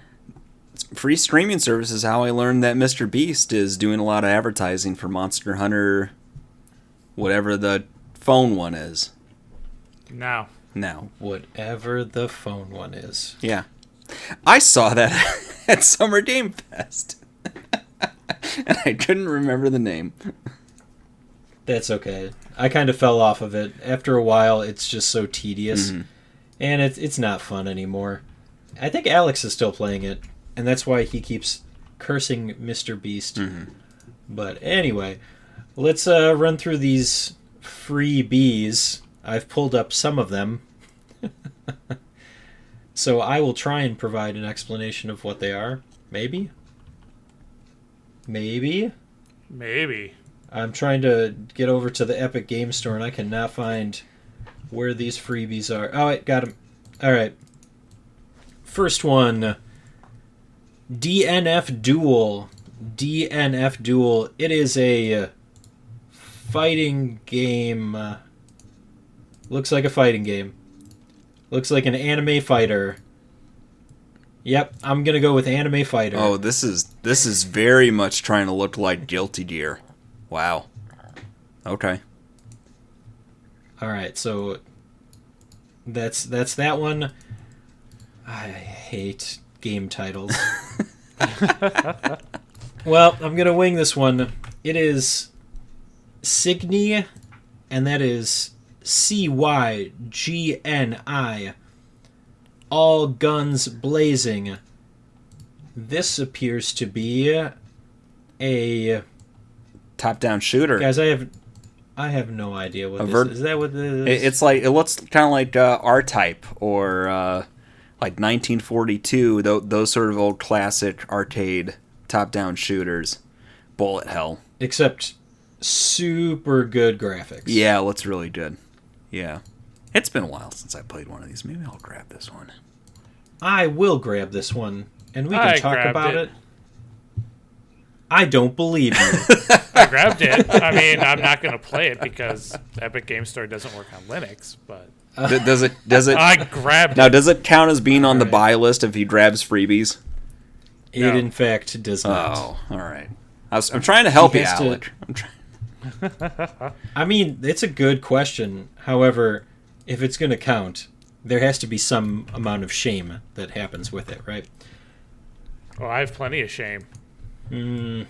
Free streaming service is how I learned that Mr. Beast is doing a lot of advertising for Monster Hunter, whatever the phone one is. Now. Whatever the phone one is. Yeah. I saw that at Summer Game Fest. And I couldn't remember the name. That's okay. I kind of fell off of it. After a while, it's just so tedious. Mm-hmm. And it's not fun anymore. I think Alex is still playing it. And that's why he keeps cursing Mr. Beast. Mm-hmm. But anyway, let's run through these freebies. I've pulled up some of them. So I will try and provide an explanation of what they are. Maybe? I'm trying to get over to the Epic Game Store and I cannot find where these freebies are. Oh, wait, got them. All right. First one, DNF Duel. DNF Duel. It is a fighting game. Looks like a fighting game. Looks like an anime fighter. Yep, I'm gonna go with anime fighter. Oh, this is very much trying to look like Guilty Gear. Wow. Okay. All right, so that's that one. I hate game titles. Well, I'm gonna wing this one. It is Cygni, and that is CYGNI. All Guns Blazing. This appears to be a Top-down shooter. guys. I have no idea what this is. Is that what this is? It's like, it looks kind of like R-Type or like 1942. Those sort of old classic arcade top-down shooters. Bullet hell. Except super good graphics. Yeah, it looks really good. Yeah. It's been a while since I played one of these. Maybe I'll grab this one. I will grab this one, and we can I talk grabbed about it. it. I don't believe you. I grabbed it. I mean, I'm not going to play it because Epic Game Store doesn't work on Linux, but Does it I grabbed now? it. Does it count as being on the Alright. buy list if he grabs freebies? It, No. in fact, does not. Oh, all right. I'm trying to help He you, has to- Alec. I'm trying. I mean, it's a good question. However, if it's going to count, there has to be some amount of shame that happens with it, right? Well, I have plenty of shame. Moving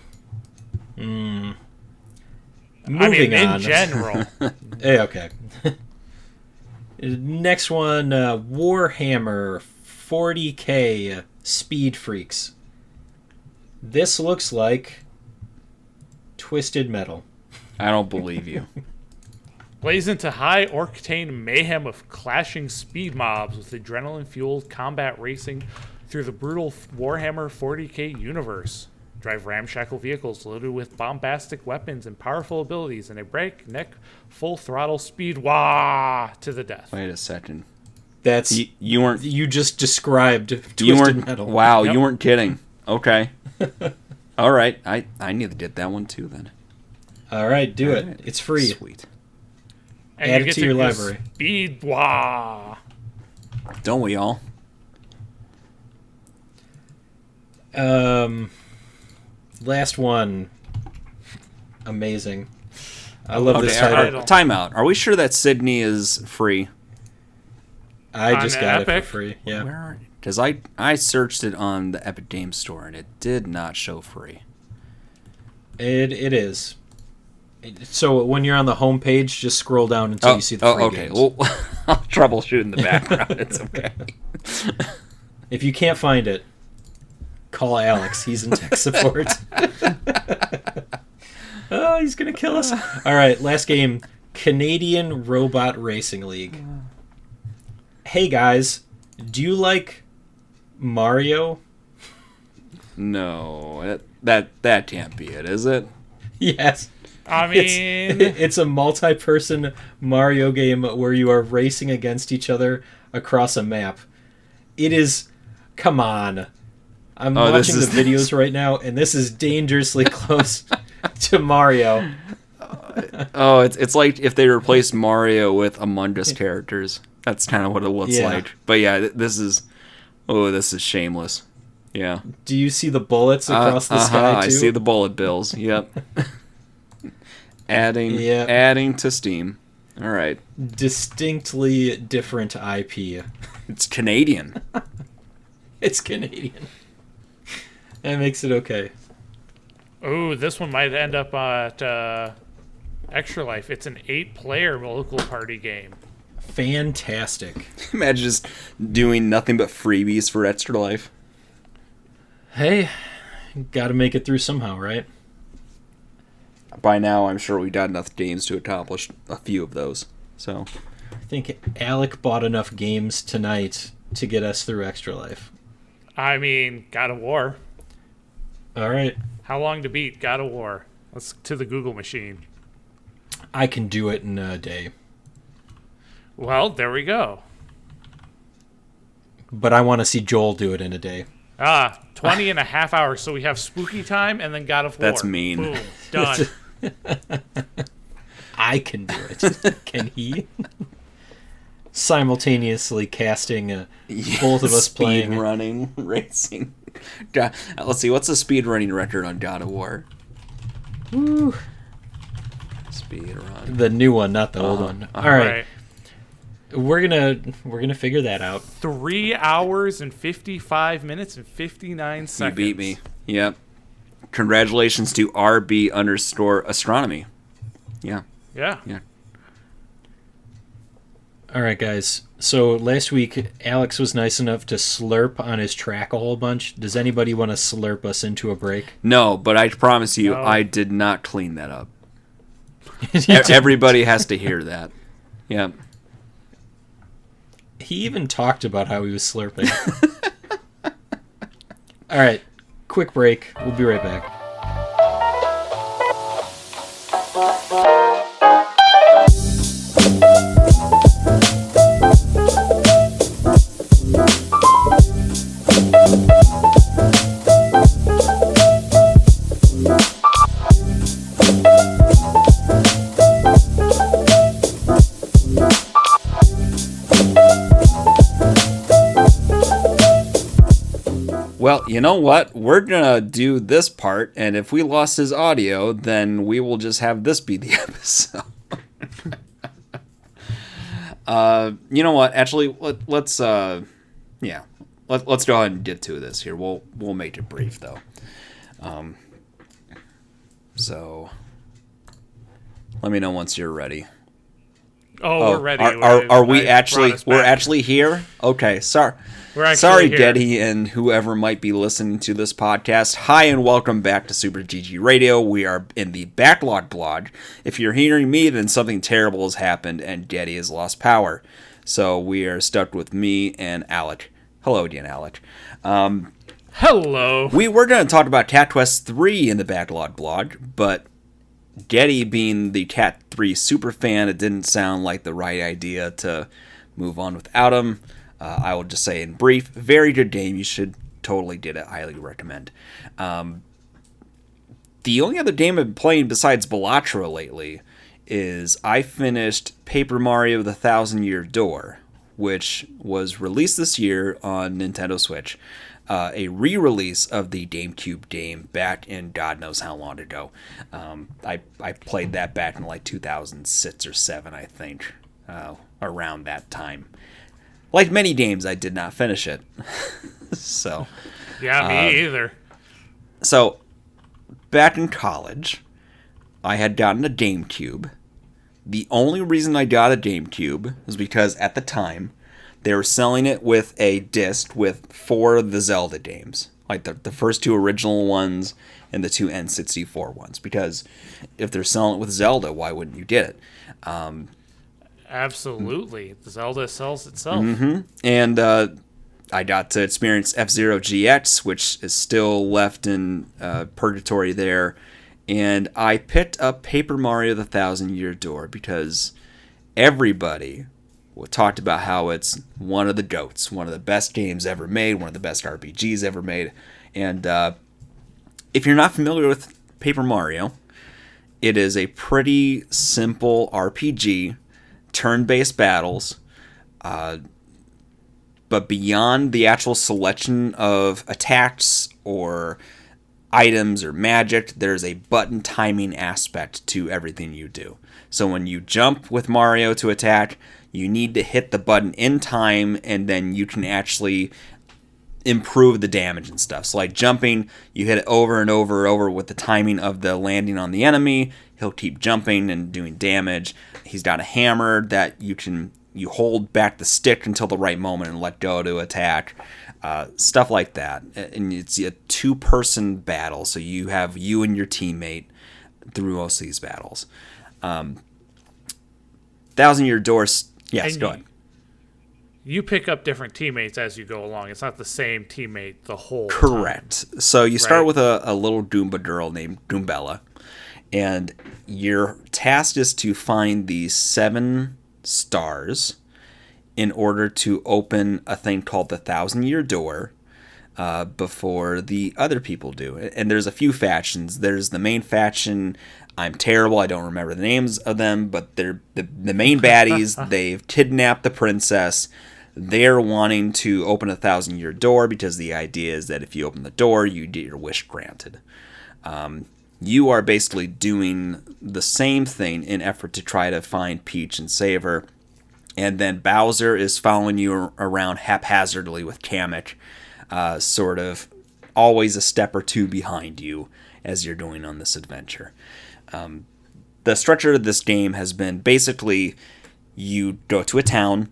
I mean, in on. general. Okay. Next one, Warhammer 40K Speed Freaks. This looks like Twisted Metal. I don't believe you. Blaze into high-octane mayhem of clashing speed mobs with adrenaline-fueled combat racing through the brutal Warhammer 40k universe. Drive ramshackle vehicles loaded with bombastic weapons and powerful abilities in a breakneck, full-throttle speed wah to the death. Wait a second. That's You weren't. you just described Twisted You weren't. Metal. Wow, Yep. you weren't kidding. Okay. All right. I need to get that one too then. All right, do All it. right. It's free. Sweet. And Add you it get to your do library. Speed wah. Don't we all? Last one. Amazing. I love this Okay, title. time out. Are we sure that Sydney is free? I On just got it Epic? for free. Yeah. Where are? Because I searched it on the Epic Games Store and it did not show free. It is. So when you're on the home page, just scroll down until you see the free okay. games. Well, I'll troubleshoot in the background. It's okay. If you can't find it, call Alex. He's in tech support. Oh, he's gonna kill us. All right, last game. Canadian Robot Racing League. Hey guys, do you like Mario? No, that can't be it, is it? Yes. I mean, It's a multi-person Mario game where you are racing against each other across a map. It is... Come on. I'm this watching the is- videos right now, and this is dangerously close to Mario. Oh, it's like if they replaced Mario with Among Us characters. That's kind of what it looks Yeah. like. But yeah, this is shameless. Yeah. Do you see the bullets across the sky, too? I see the bullet bills. Yep. Yep. adding to Steam. All right. Distinctly different IP. It's Canadian. It's Canadian. That makes it okay. ooh, this one might end up at Extra Life. It's an 8-player local party game. Fantastic. Imagine just doing nothing but freebies for Extra Life. Hey, gotta make it through somehow, right? By now, I'm sure we got enough games to accomplish a few of those. So, I think Alec bought enough games tonight to get us through Extra Life. I mean, God of War. All right. How long to beat God of War? Let's to the Google machine. I can do it in a day. Well, there we go. But I want to see Joel do it in a day. 20 and a half hours. So we have Spooky Time and then God of War. That's mean. Boom. Done. I can do it. Can he? Simultaneously casting both of us playing. Speed running, racing. Let's see, what's the speed running record on God of War? Woo. Speed run. The new one, not the old one. All right. We're gonna figure that out. 3 hours and 55 minutes and 59 seconds. You beat me. Yep. Congratulations to RB_astronomy. Yeah. Yeah. All right, guys. So last week, Alex was nice enough to slurp on his track a whole bunch. Does anybody want to slurp us into a break? No, but I promise you, No. I did not clean that up. Everybody has to hear that. Yeah. He even talked about how he was slurping. All right, quick break. We'll be right back. Well, you know what? We're gonna do this part, and if we lost his audio, then we will just have this be the episode. You know what? Actually, let's go ahead and get to this here. We'll make it brief though. So let me know once you're ready. Oh, we're ready. Are we I actually? brought us We're back. actually here. Okay, sorry. We're actually Sorry, here. Getty, and whoever might be listening to this podcast. Hi, and welcome back to Super GG Radio. We are in the Backlog blog. If you're hearing me, then something terrible has happened, and Getty has lost power. So we are stuck with me and Alec. Hello again, Alec. Hello. We were going to talk about Cat Quest 3 in the Backlog blog, but Getty being the Cat 3 super fan, it didn't sound like the right idea to move on without him. I will just say in brief, very good game. You should totally get it. Highly recommend. The only other game I've been playing besides Balatro lately is I finished Paper Mario The Thousand Year Door, which was released this year on Nintendo Switch. A re-release of the GameCube game back in God knows how long ago. I played that back in like 2006 or 7, I think, around that time. Like many games, I did not finish it. So, Yeah, me either. so back in college, I had gotten a GameCube. The only reason I got a GameCube was because at the time they were selling it with a disc with 4 of the Zelda games, like the first 2 original ones and the 2 N64 ones. Because if they're selling it with Zelda, why wouldn't you get it? Absolutely. The Zelda sells itself. Mm-hmm. And I got to experience F-Zero GX, which is still left in purgatory there. And I picked up Paper Mario The Thousand Year Door because everybody talked about how it's one of the GOATs, one of the best games ever made, one of the best RPGs ever made. And if you're not familiar with Paper Mario, it is a pretty simple RPG, turn-based battles, but beyond the actual selection of attacks or items or magic, there's a button timing aspect to everything you do. So when you jump with Mario to attack, you need to hit the button in time, and then you can actually improve the damage and stuff. So like jumping, you hit it over and over and over with the timing of the landing on the enemy. He'll keep jumping and doing damage. He's got a hammer that you hold back the stick until the right moment and let go to attack. Stuff like that. And it's a 2-person battle, so you have you and your teammate through most of these battles. Thousand Year Door. Yes, And go ahead. You pick up different teammates as you go along. It's not the same teammate the whole Correct. So you start Right. with a little Goomba girl named Goombella, and your task is to find these 7 stars in order to open a thing called the Thousand Year Door. before the other people do. And there's a few factions. There's the main faction. I'm terrible. I don't remember the names of them, but they're the main baddies. They've kidnapped the princess. They're wanting to open a 1,000-year door because the idea is that if you open the door, you get your wish granted. You are basically doing the same thing in effort to try to find Peach and save her. And then Bowser is following you around haphazardly with Kamek, sort of always a step or two behind you as you're doing on this adventure. The structure of this game has been basically you go to a town,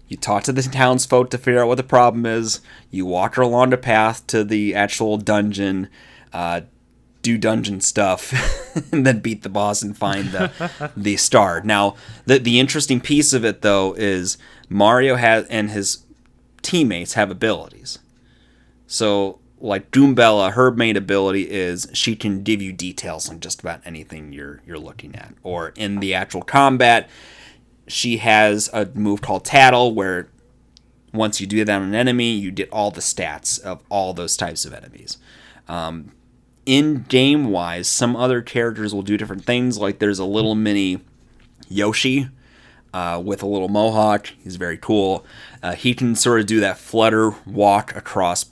you talk to the townsfolk to figure out what the problem is, you walk along the path to the actual dungeon, do dungeon stuff, and then beat the boss and find the star. Now, the interesting piece of it, though, is Mario and his teammates have abilities. So, like Doombella, her main ability is she can give you details on just about anything you're looking at. Or in the actual combat, she has a move called Tattle, where once you do that on an enemy, you get all the stats of all those types of enemies. In game-wise, some other characters will do different things. Like there's a little mini Yoshi with a little mohawk. He's very cool. He can sort of do that flutter walk across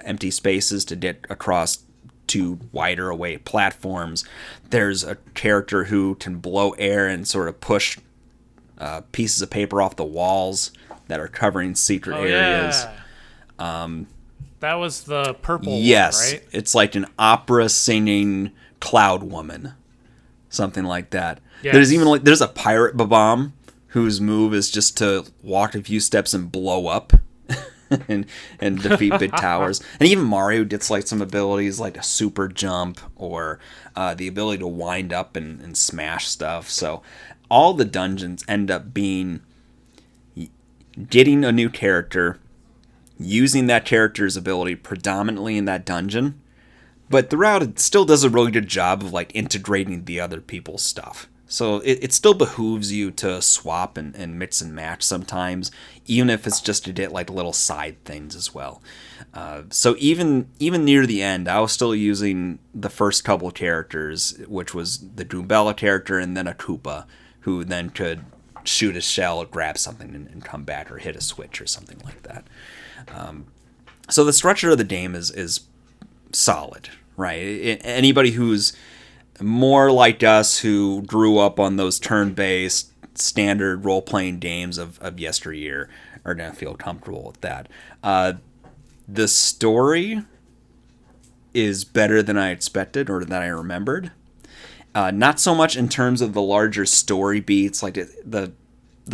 empty spaces to get across to wider away platforms. There's a character who can blow air and sort of push pieces of paper off the walls that are covering secret areas. Yeah. That was the purple yes, one, right? It's like an opera singing cloud woman. Something like that. Yes. There's a pirate Babam whose move is just to walk a few steps and blow up and defeat big towers. And even Mario gets like some abilities like a super jump or the ability to wind up and smash stuff. So all the dungeons end up being getting a new character, using that character's ability predominantly in that dungeon, but throughout it still does a really good job of like integrating the other people's stuff. So it still behooves you to swap and mix and match sometimes, even if it's just to get like little side things as well. So even near the end, I was still using the first couple characters, which was the Doombella character and then a Koopa, who then could shoot a shell, grab something, and come back, or hit a switch or something like that. So the structure of the game is solid, right? Anybody who's more like us, who grew up on those turn-based standard role-playing games of yesteryear, are going to feel comfortable with that. The story is better than I expected or than I remembered. Not so much in terms of the larger story beats, like the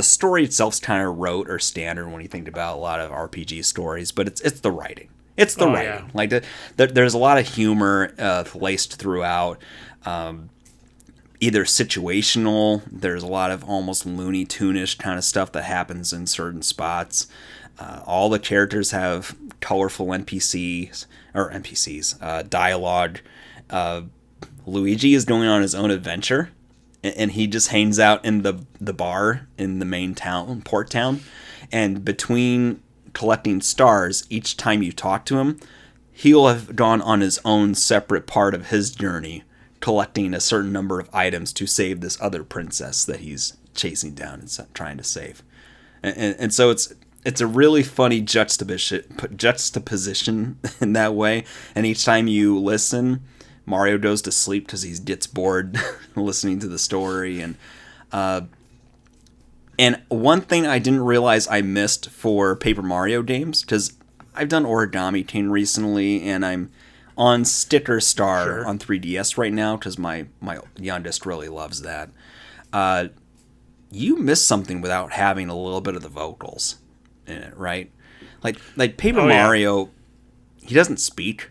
story itself's kind of rote or standard when you think about a lot of RPG stories, but it's the writing. It's the writing. Yeah. Like there's a lot of humor laced throughout, either situational. There's a lot of almost Looney Tune-ish kind of stuff that happens in certain spots. All the characters have colorful NPCs dialogue. Luigi is going on his own adventure, and he just hangs out in the bar in the main town, port town. And between collecting stars, each time you talk to him, he'll have gone on his own separate part of his journey, collecting a certain number of items to save this other princess that he's chasing down and trying to save. And so it's a really funny juxtaposition in that way. And each time you listen, Mario goes to sleep because he gets bored listening to the story. And one thing I didn't realize I missed for Paper Mario games, because I've done Origami King recently, and I'm on Sticker Star on 3DS right now because my youngest really loves that. You miss something without having a little bit of the vocals in it, right? Like Paper Mario, he doesn't speak,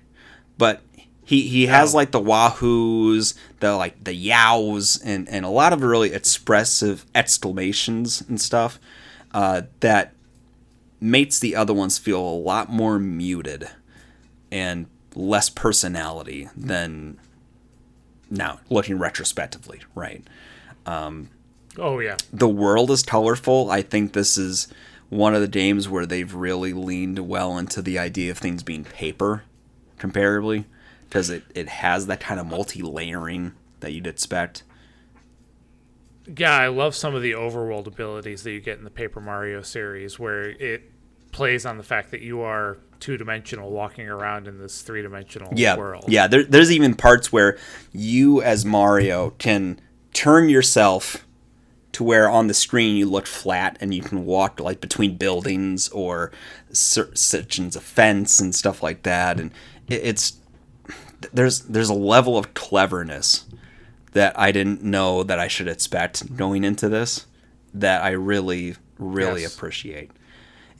but he has like the wahoos, the yows, and a lot of really expressive exclamations and stuff that makes the other ones feel a lot more muted and less personality than now looking retrospectively, right? The world is colorful. I think this is one of the games where they've really leaned well into the idea of things being paper, comparably, because it has that kind of multi-layering that you'd expect. Yeah, I love some of the overworld abilities that you get in the Paper Mario series, where it plays on the fact that you are two-dimensional walking around in this three-dimensional world. Yeah, there's even parts where you as Mario can turn yourself to where on the screen you look flat and you can walk like between buildings or sections of fence and stuff like that. And there's a level of cleverness that I didn't know that I should expect going into this that I really appreciate.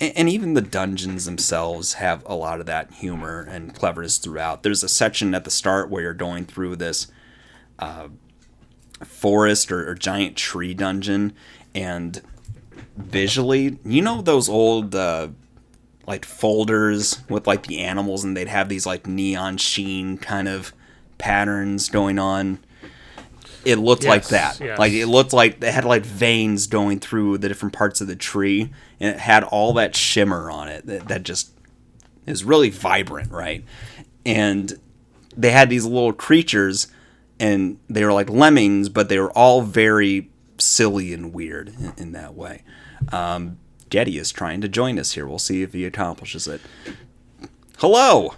And even the dungeons themselves have a lot of that humor and cleverness throughout. There's a section at the start where you're going through this forest or giant tree dungeon, and visually, you know those old like folders with like the animals, and they'd have these like neon sheen kind of patterns going on. It looked like that. Yes. Like it looked like they had like veins going through the different parts of the tree, and it had all that shimmer on it that just is really vibrant, right? And they had these little creatures, and they were like lemmings, but they were all very silly and weird in that way. Getty is trying to join us here. We'll see if he accomplishes it. Hello!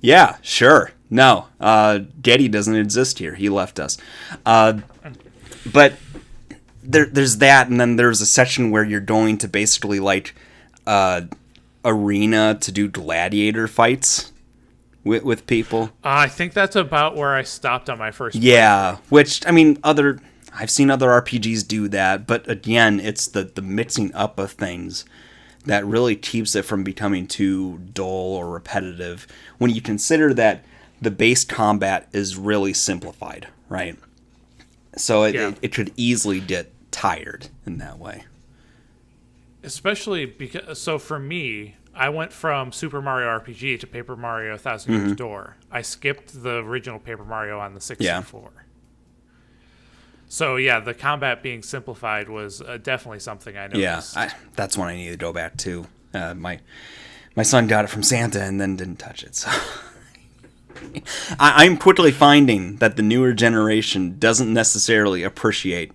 Yeah, sure. No, Getty doesn't exist here. He left us. But there's that, and then there's a section where you're going to basically like arena to do gladiator fights with people. I think that's about where I stopped on my first. Yeah, which I mean, I've seen other RPGs do that, but again, it's the mixing up of things that really keeps it from becoming too dull or repetitive when you consider that the base combat is really simplified, right? So it could easily get tired in that way. Especially because, so for me, I went from Super Mario RPG to Paper Mario Thousand Years Door. I skipped the original Paper Mario on the 64. Yeah. So yeah, the combat being simplified was definitely something I noticed. Yeah, that's one I need to go back to. My son got it from Santa and then didn't touch it. So I'm quickly finding that the newer generation doesn't necessarily appreciate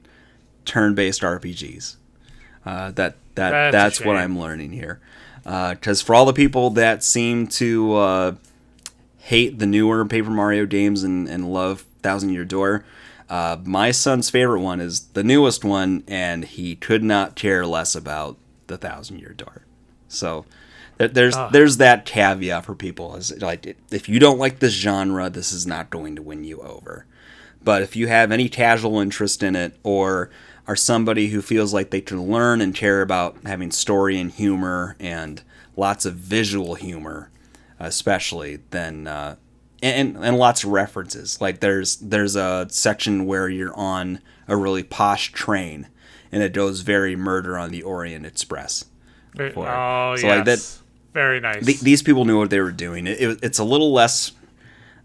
turn-based RPGs. That's what I'm learning here. Because for all the people that seem to hate the newer Paper Mario games and love Thousand Year Door, my son's favorite one is the newest one, and he could not care less about the Thousand Year Door. So there's that caveat for people. Is like, if you don't like this genre, this is not going to win you over. But if you have any casual interest in it, or are somebody who feels like they can learn and care about having story and humor and lots of visual humor, especially, then and lots of references. Like there's a section where you're on a really posh train, and it goes very Murder on the Orient Express. Oh, so yes. like that, very nice. These people knew what they were doing. It's a little less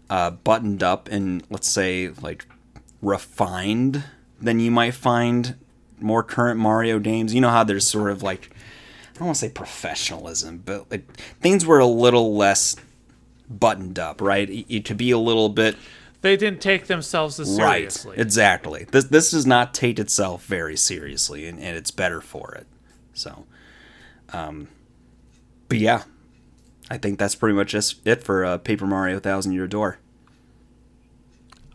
buttoned up and, let's say, like refined than you might find more current Mario games. You know how there's sort of like, I don't want to say professionalism, but like things were a little less buttoned up, right? It could be a little bit. They didn't take themselves as seriously. Right, exactly. This does not take itself very seriously, and it's better for it. So, but yeah, I think that's pretty much just it for Paper Mario Thousand Year Door.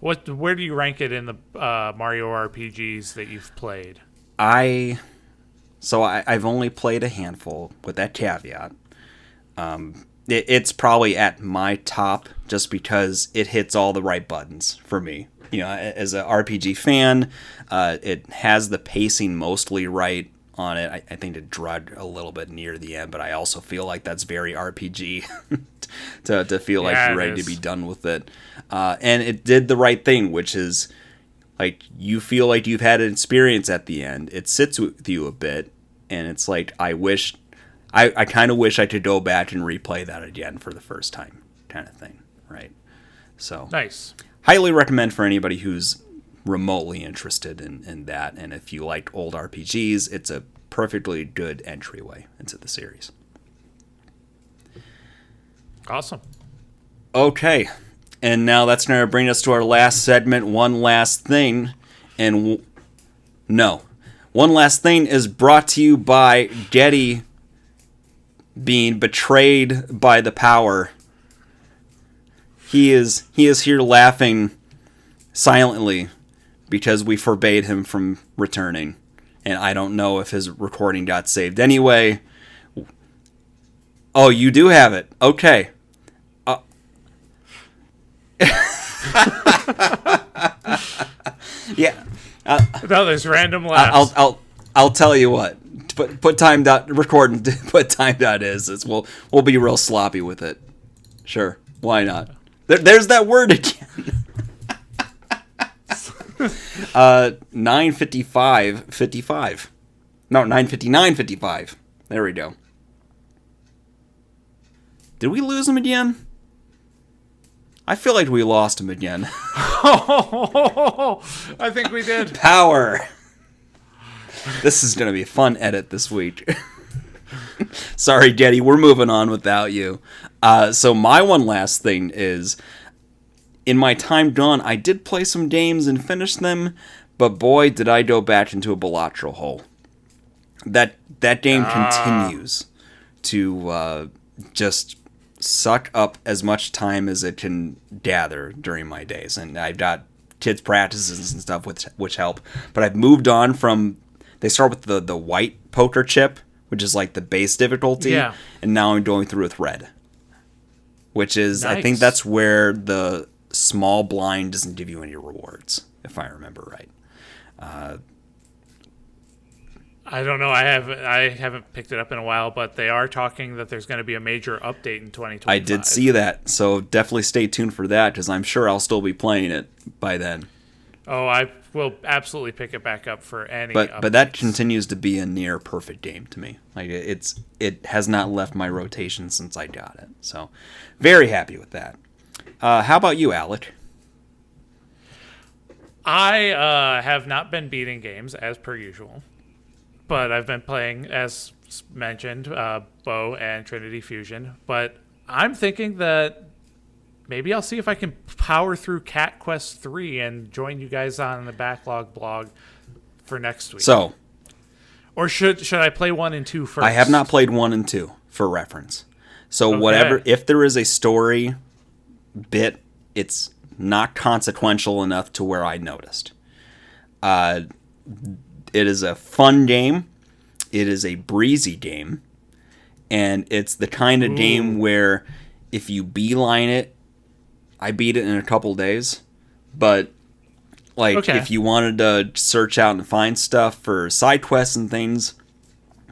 Where do you rank it in the Mario RPGs that you've played? I've only played a handful with that caveat. It's probably at my top just because it hits all the right buttons for me. You know, as an RPG fan, it has the pacing mostly right on it. I think it dragged a little bit near the end, but I also feel like that's very RPG to feel like you're ready to be done with it. And it did the right thing, which is like you feel like you've had an experience at the end. It sits with you a bit, and it's like I kind of wish I could go back and replay that again for the first time, kind of thing, right? So nice. Highly recommend for anybody who's remotely interested in that. And if you liked old RPGs, it's a perfectly good entryway into the series. Awesome. Okay, and now that's going to bring us to our last segment, One Last Thing. And One Last Thing is brought to you by Getty being betrayed by the power. He is here laughing silently because we forbade him from returning. And I don't know if his recording got saved. Anyway, oh, you do have it. Okay. Yeah. No, there's random laughs. I'll tell you what. Put time dot record. Put time dot is. We'll be real sloppy with it. Sure. Why not? There's that word again. 9:55. No, 9:59:55. There we go. Did we lose him again? I feel like we lost him again. I think we did. Power. This is going to be a fun edit this week. Sorry, Getty, we're moving on without you. So my one last thing is, in my time gone, I did play some games and finish them, but boy, did I go back into a Balatro hole. That game continues to just suck up as much time as it can gather during my days. And I've got kids' practices and stuff which help. But I've moved on from... They start with the white poker chip, which is like the base difficulty. Yeah. And now I'm going through with red. Which is... Nice. I think that's where the small blind doesn't give you any rewards, if I remember right. I don't know. I haven't picked it up in a while, but they are talking that there's going to be a major update in 2025. I did see that, so definitely stay tuned for that, because I'm sure I'll still be playing it by then. Oh, I will absolutely pick it back up for any But that continues to be a near perfect game to me. Like it has not left my rotation since I got it. So very happy with that. How about you, Alec? I have not been beating games as per usual, but I've been playing, as mentioned, Bow and Trinity Fusion. But I'm thinking that maybe I'll see if I can power through Cat Quest 3 and join you guys on the backlog blog for next week. So, or should I play 1 and 2 first? I have not played 1 and 2 for reference. So whatever, if there is a story bit, it's not consequential enough to where I noticed. It is a fun game. It is a breezy game. And it's the kind of game where if you beeline it, I beat it in a couple days. But if you wanted to search out and find stuff for side quests and things,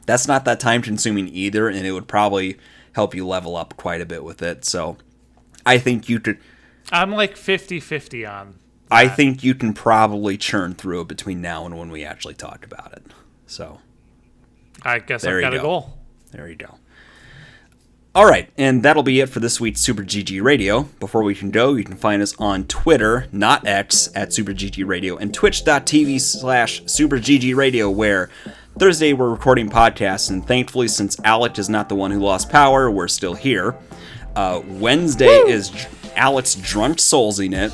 that's not that time consuming either, and it would probably help you level up quite a bit with it. So I think you could... I'm like 50-50 on that. I think you can probably churn through it between now and when we actually talk about it. So I guess I've got a goal. There you go. All right, and that'll be it for this week's Super GG Radio. Before we can go, you can find us on Twitter, not X, at Super GG Radio, and twitch.tv/Super GG Radio, where Thursday we're recording podcasts, and thankfully, since Alec is not the one who lost power, we're still here. Wednesday is Alec's drunk soulsing it,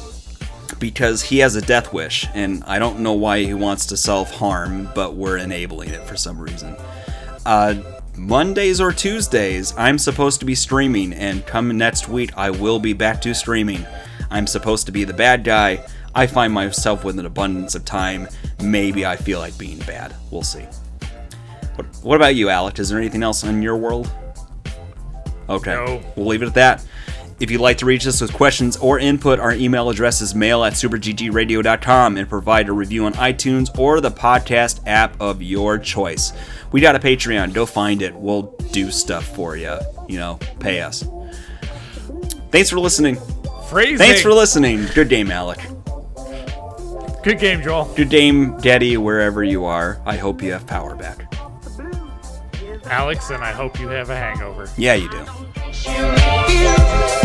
because he has a death wish, and I don't know why he wants to self-harm, but we're enabling it for some reason. Mondays or Tuesdays, I'm supposed to be streaming, and come next week, I will be back to streaming. I'm supposed to be the bad guy. I find myself with an abundance of time. Maybe I feel like being bad. We'll see. What about you, Alec? Is there anything else in your world? Okay, No. We'll leave it at that. If you'd like to reach us with questions or input, our email address is mail@superggradio.com, and provide a review on iTunes or the podcast app of your choice. We got a Patreon. Go find it. We'll do stuff for you. Pay us. Thanks for listening. Phrasing. Thanks for listening. Good game, Alec. Good game, Joel. Good game, Daddy, wherever you are. I hope you have power back. Alex, and I hope you have a hangover. Yeah, you do. You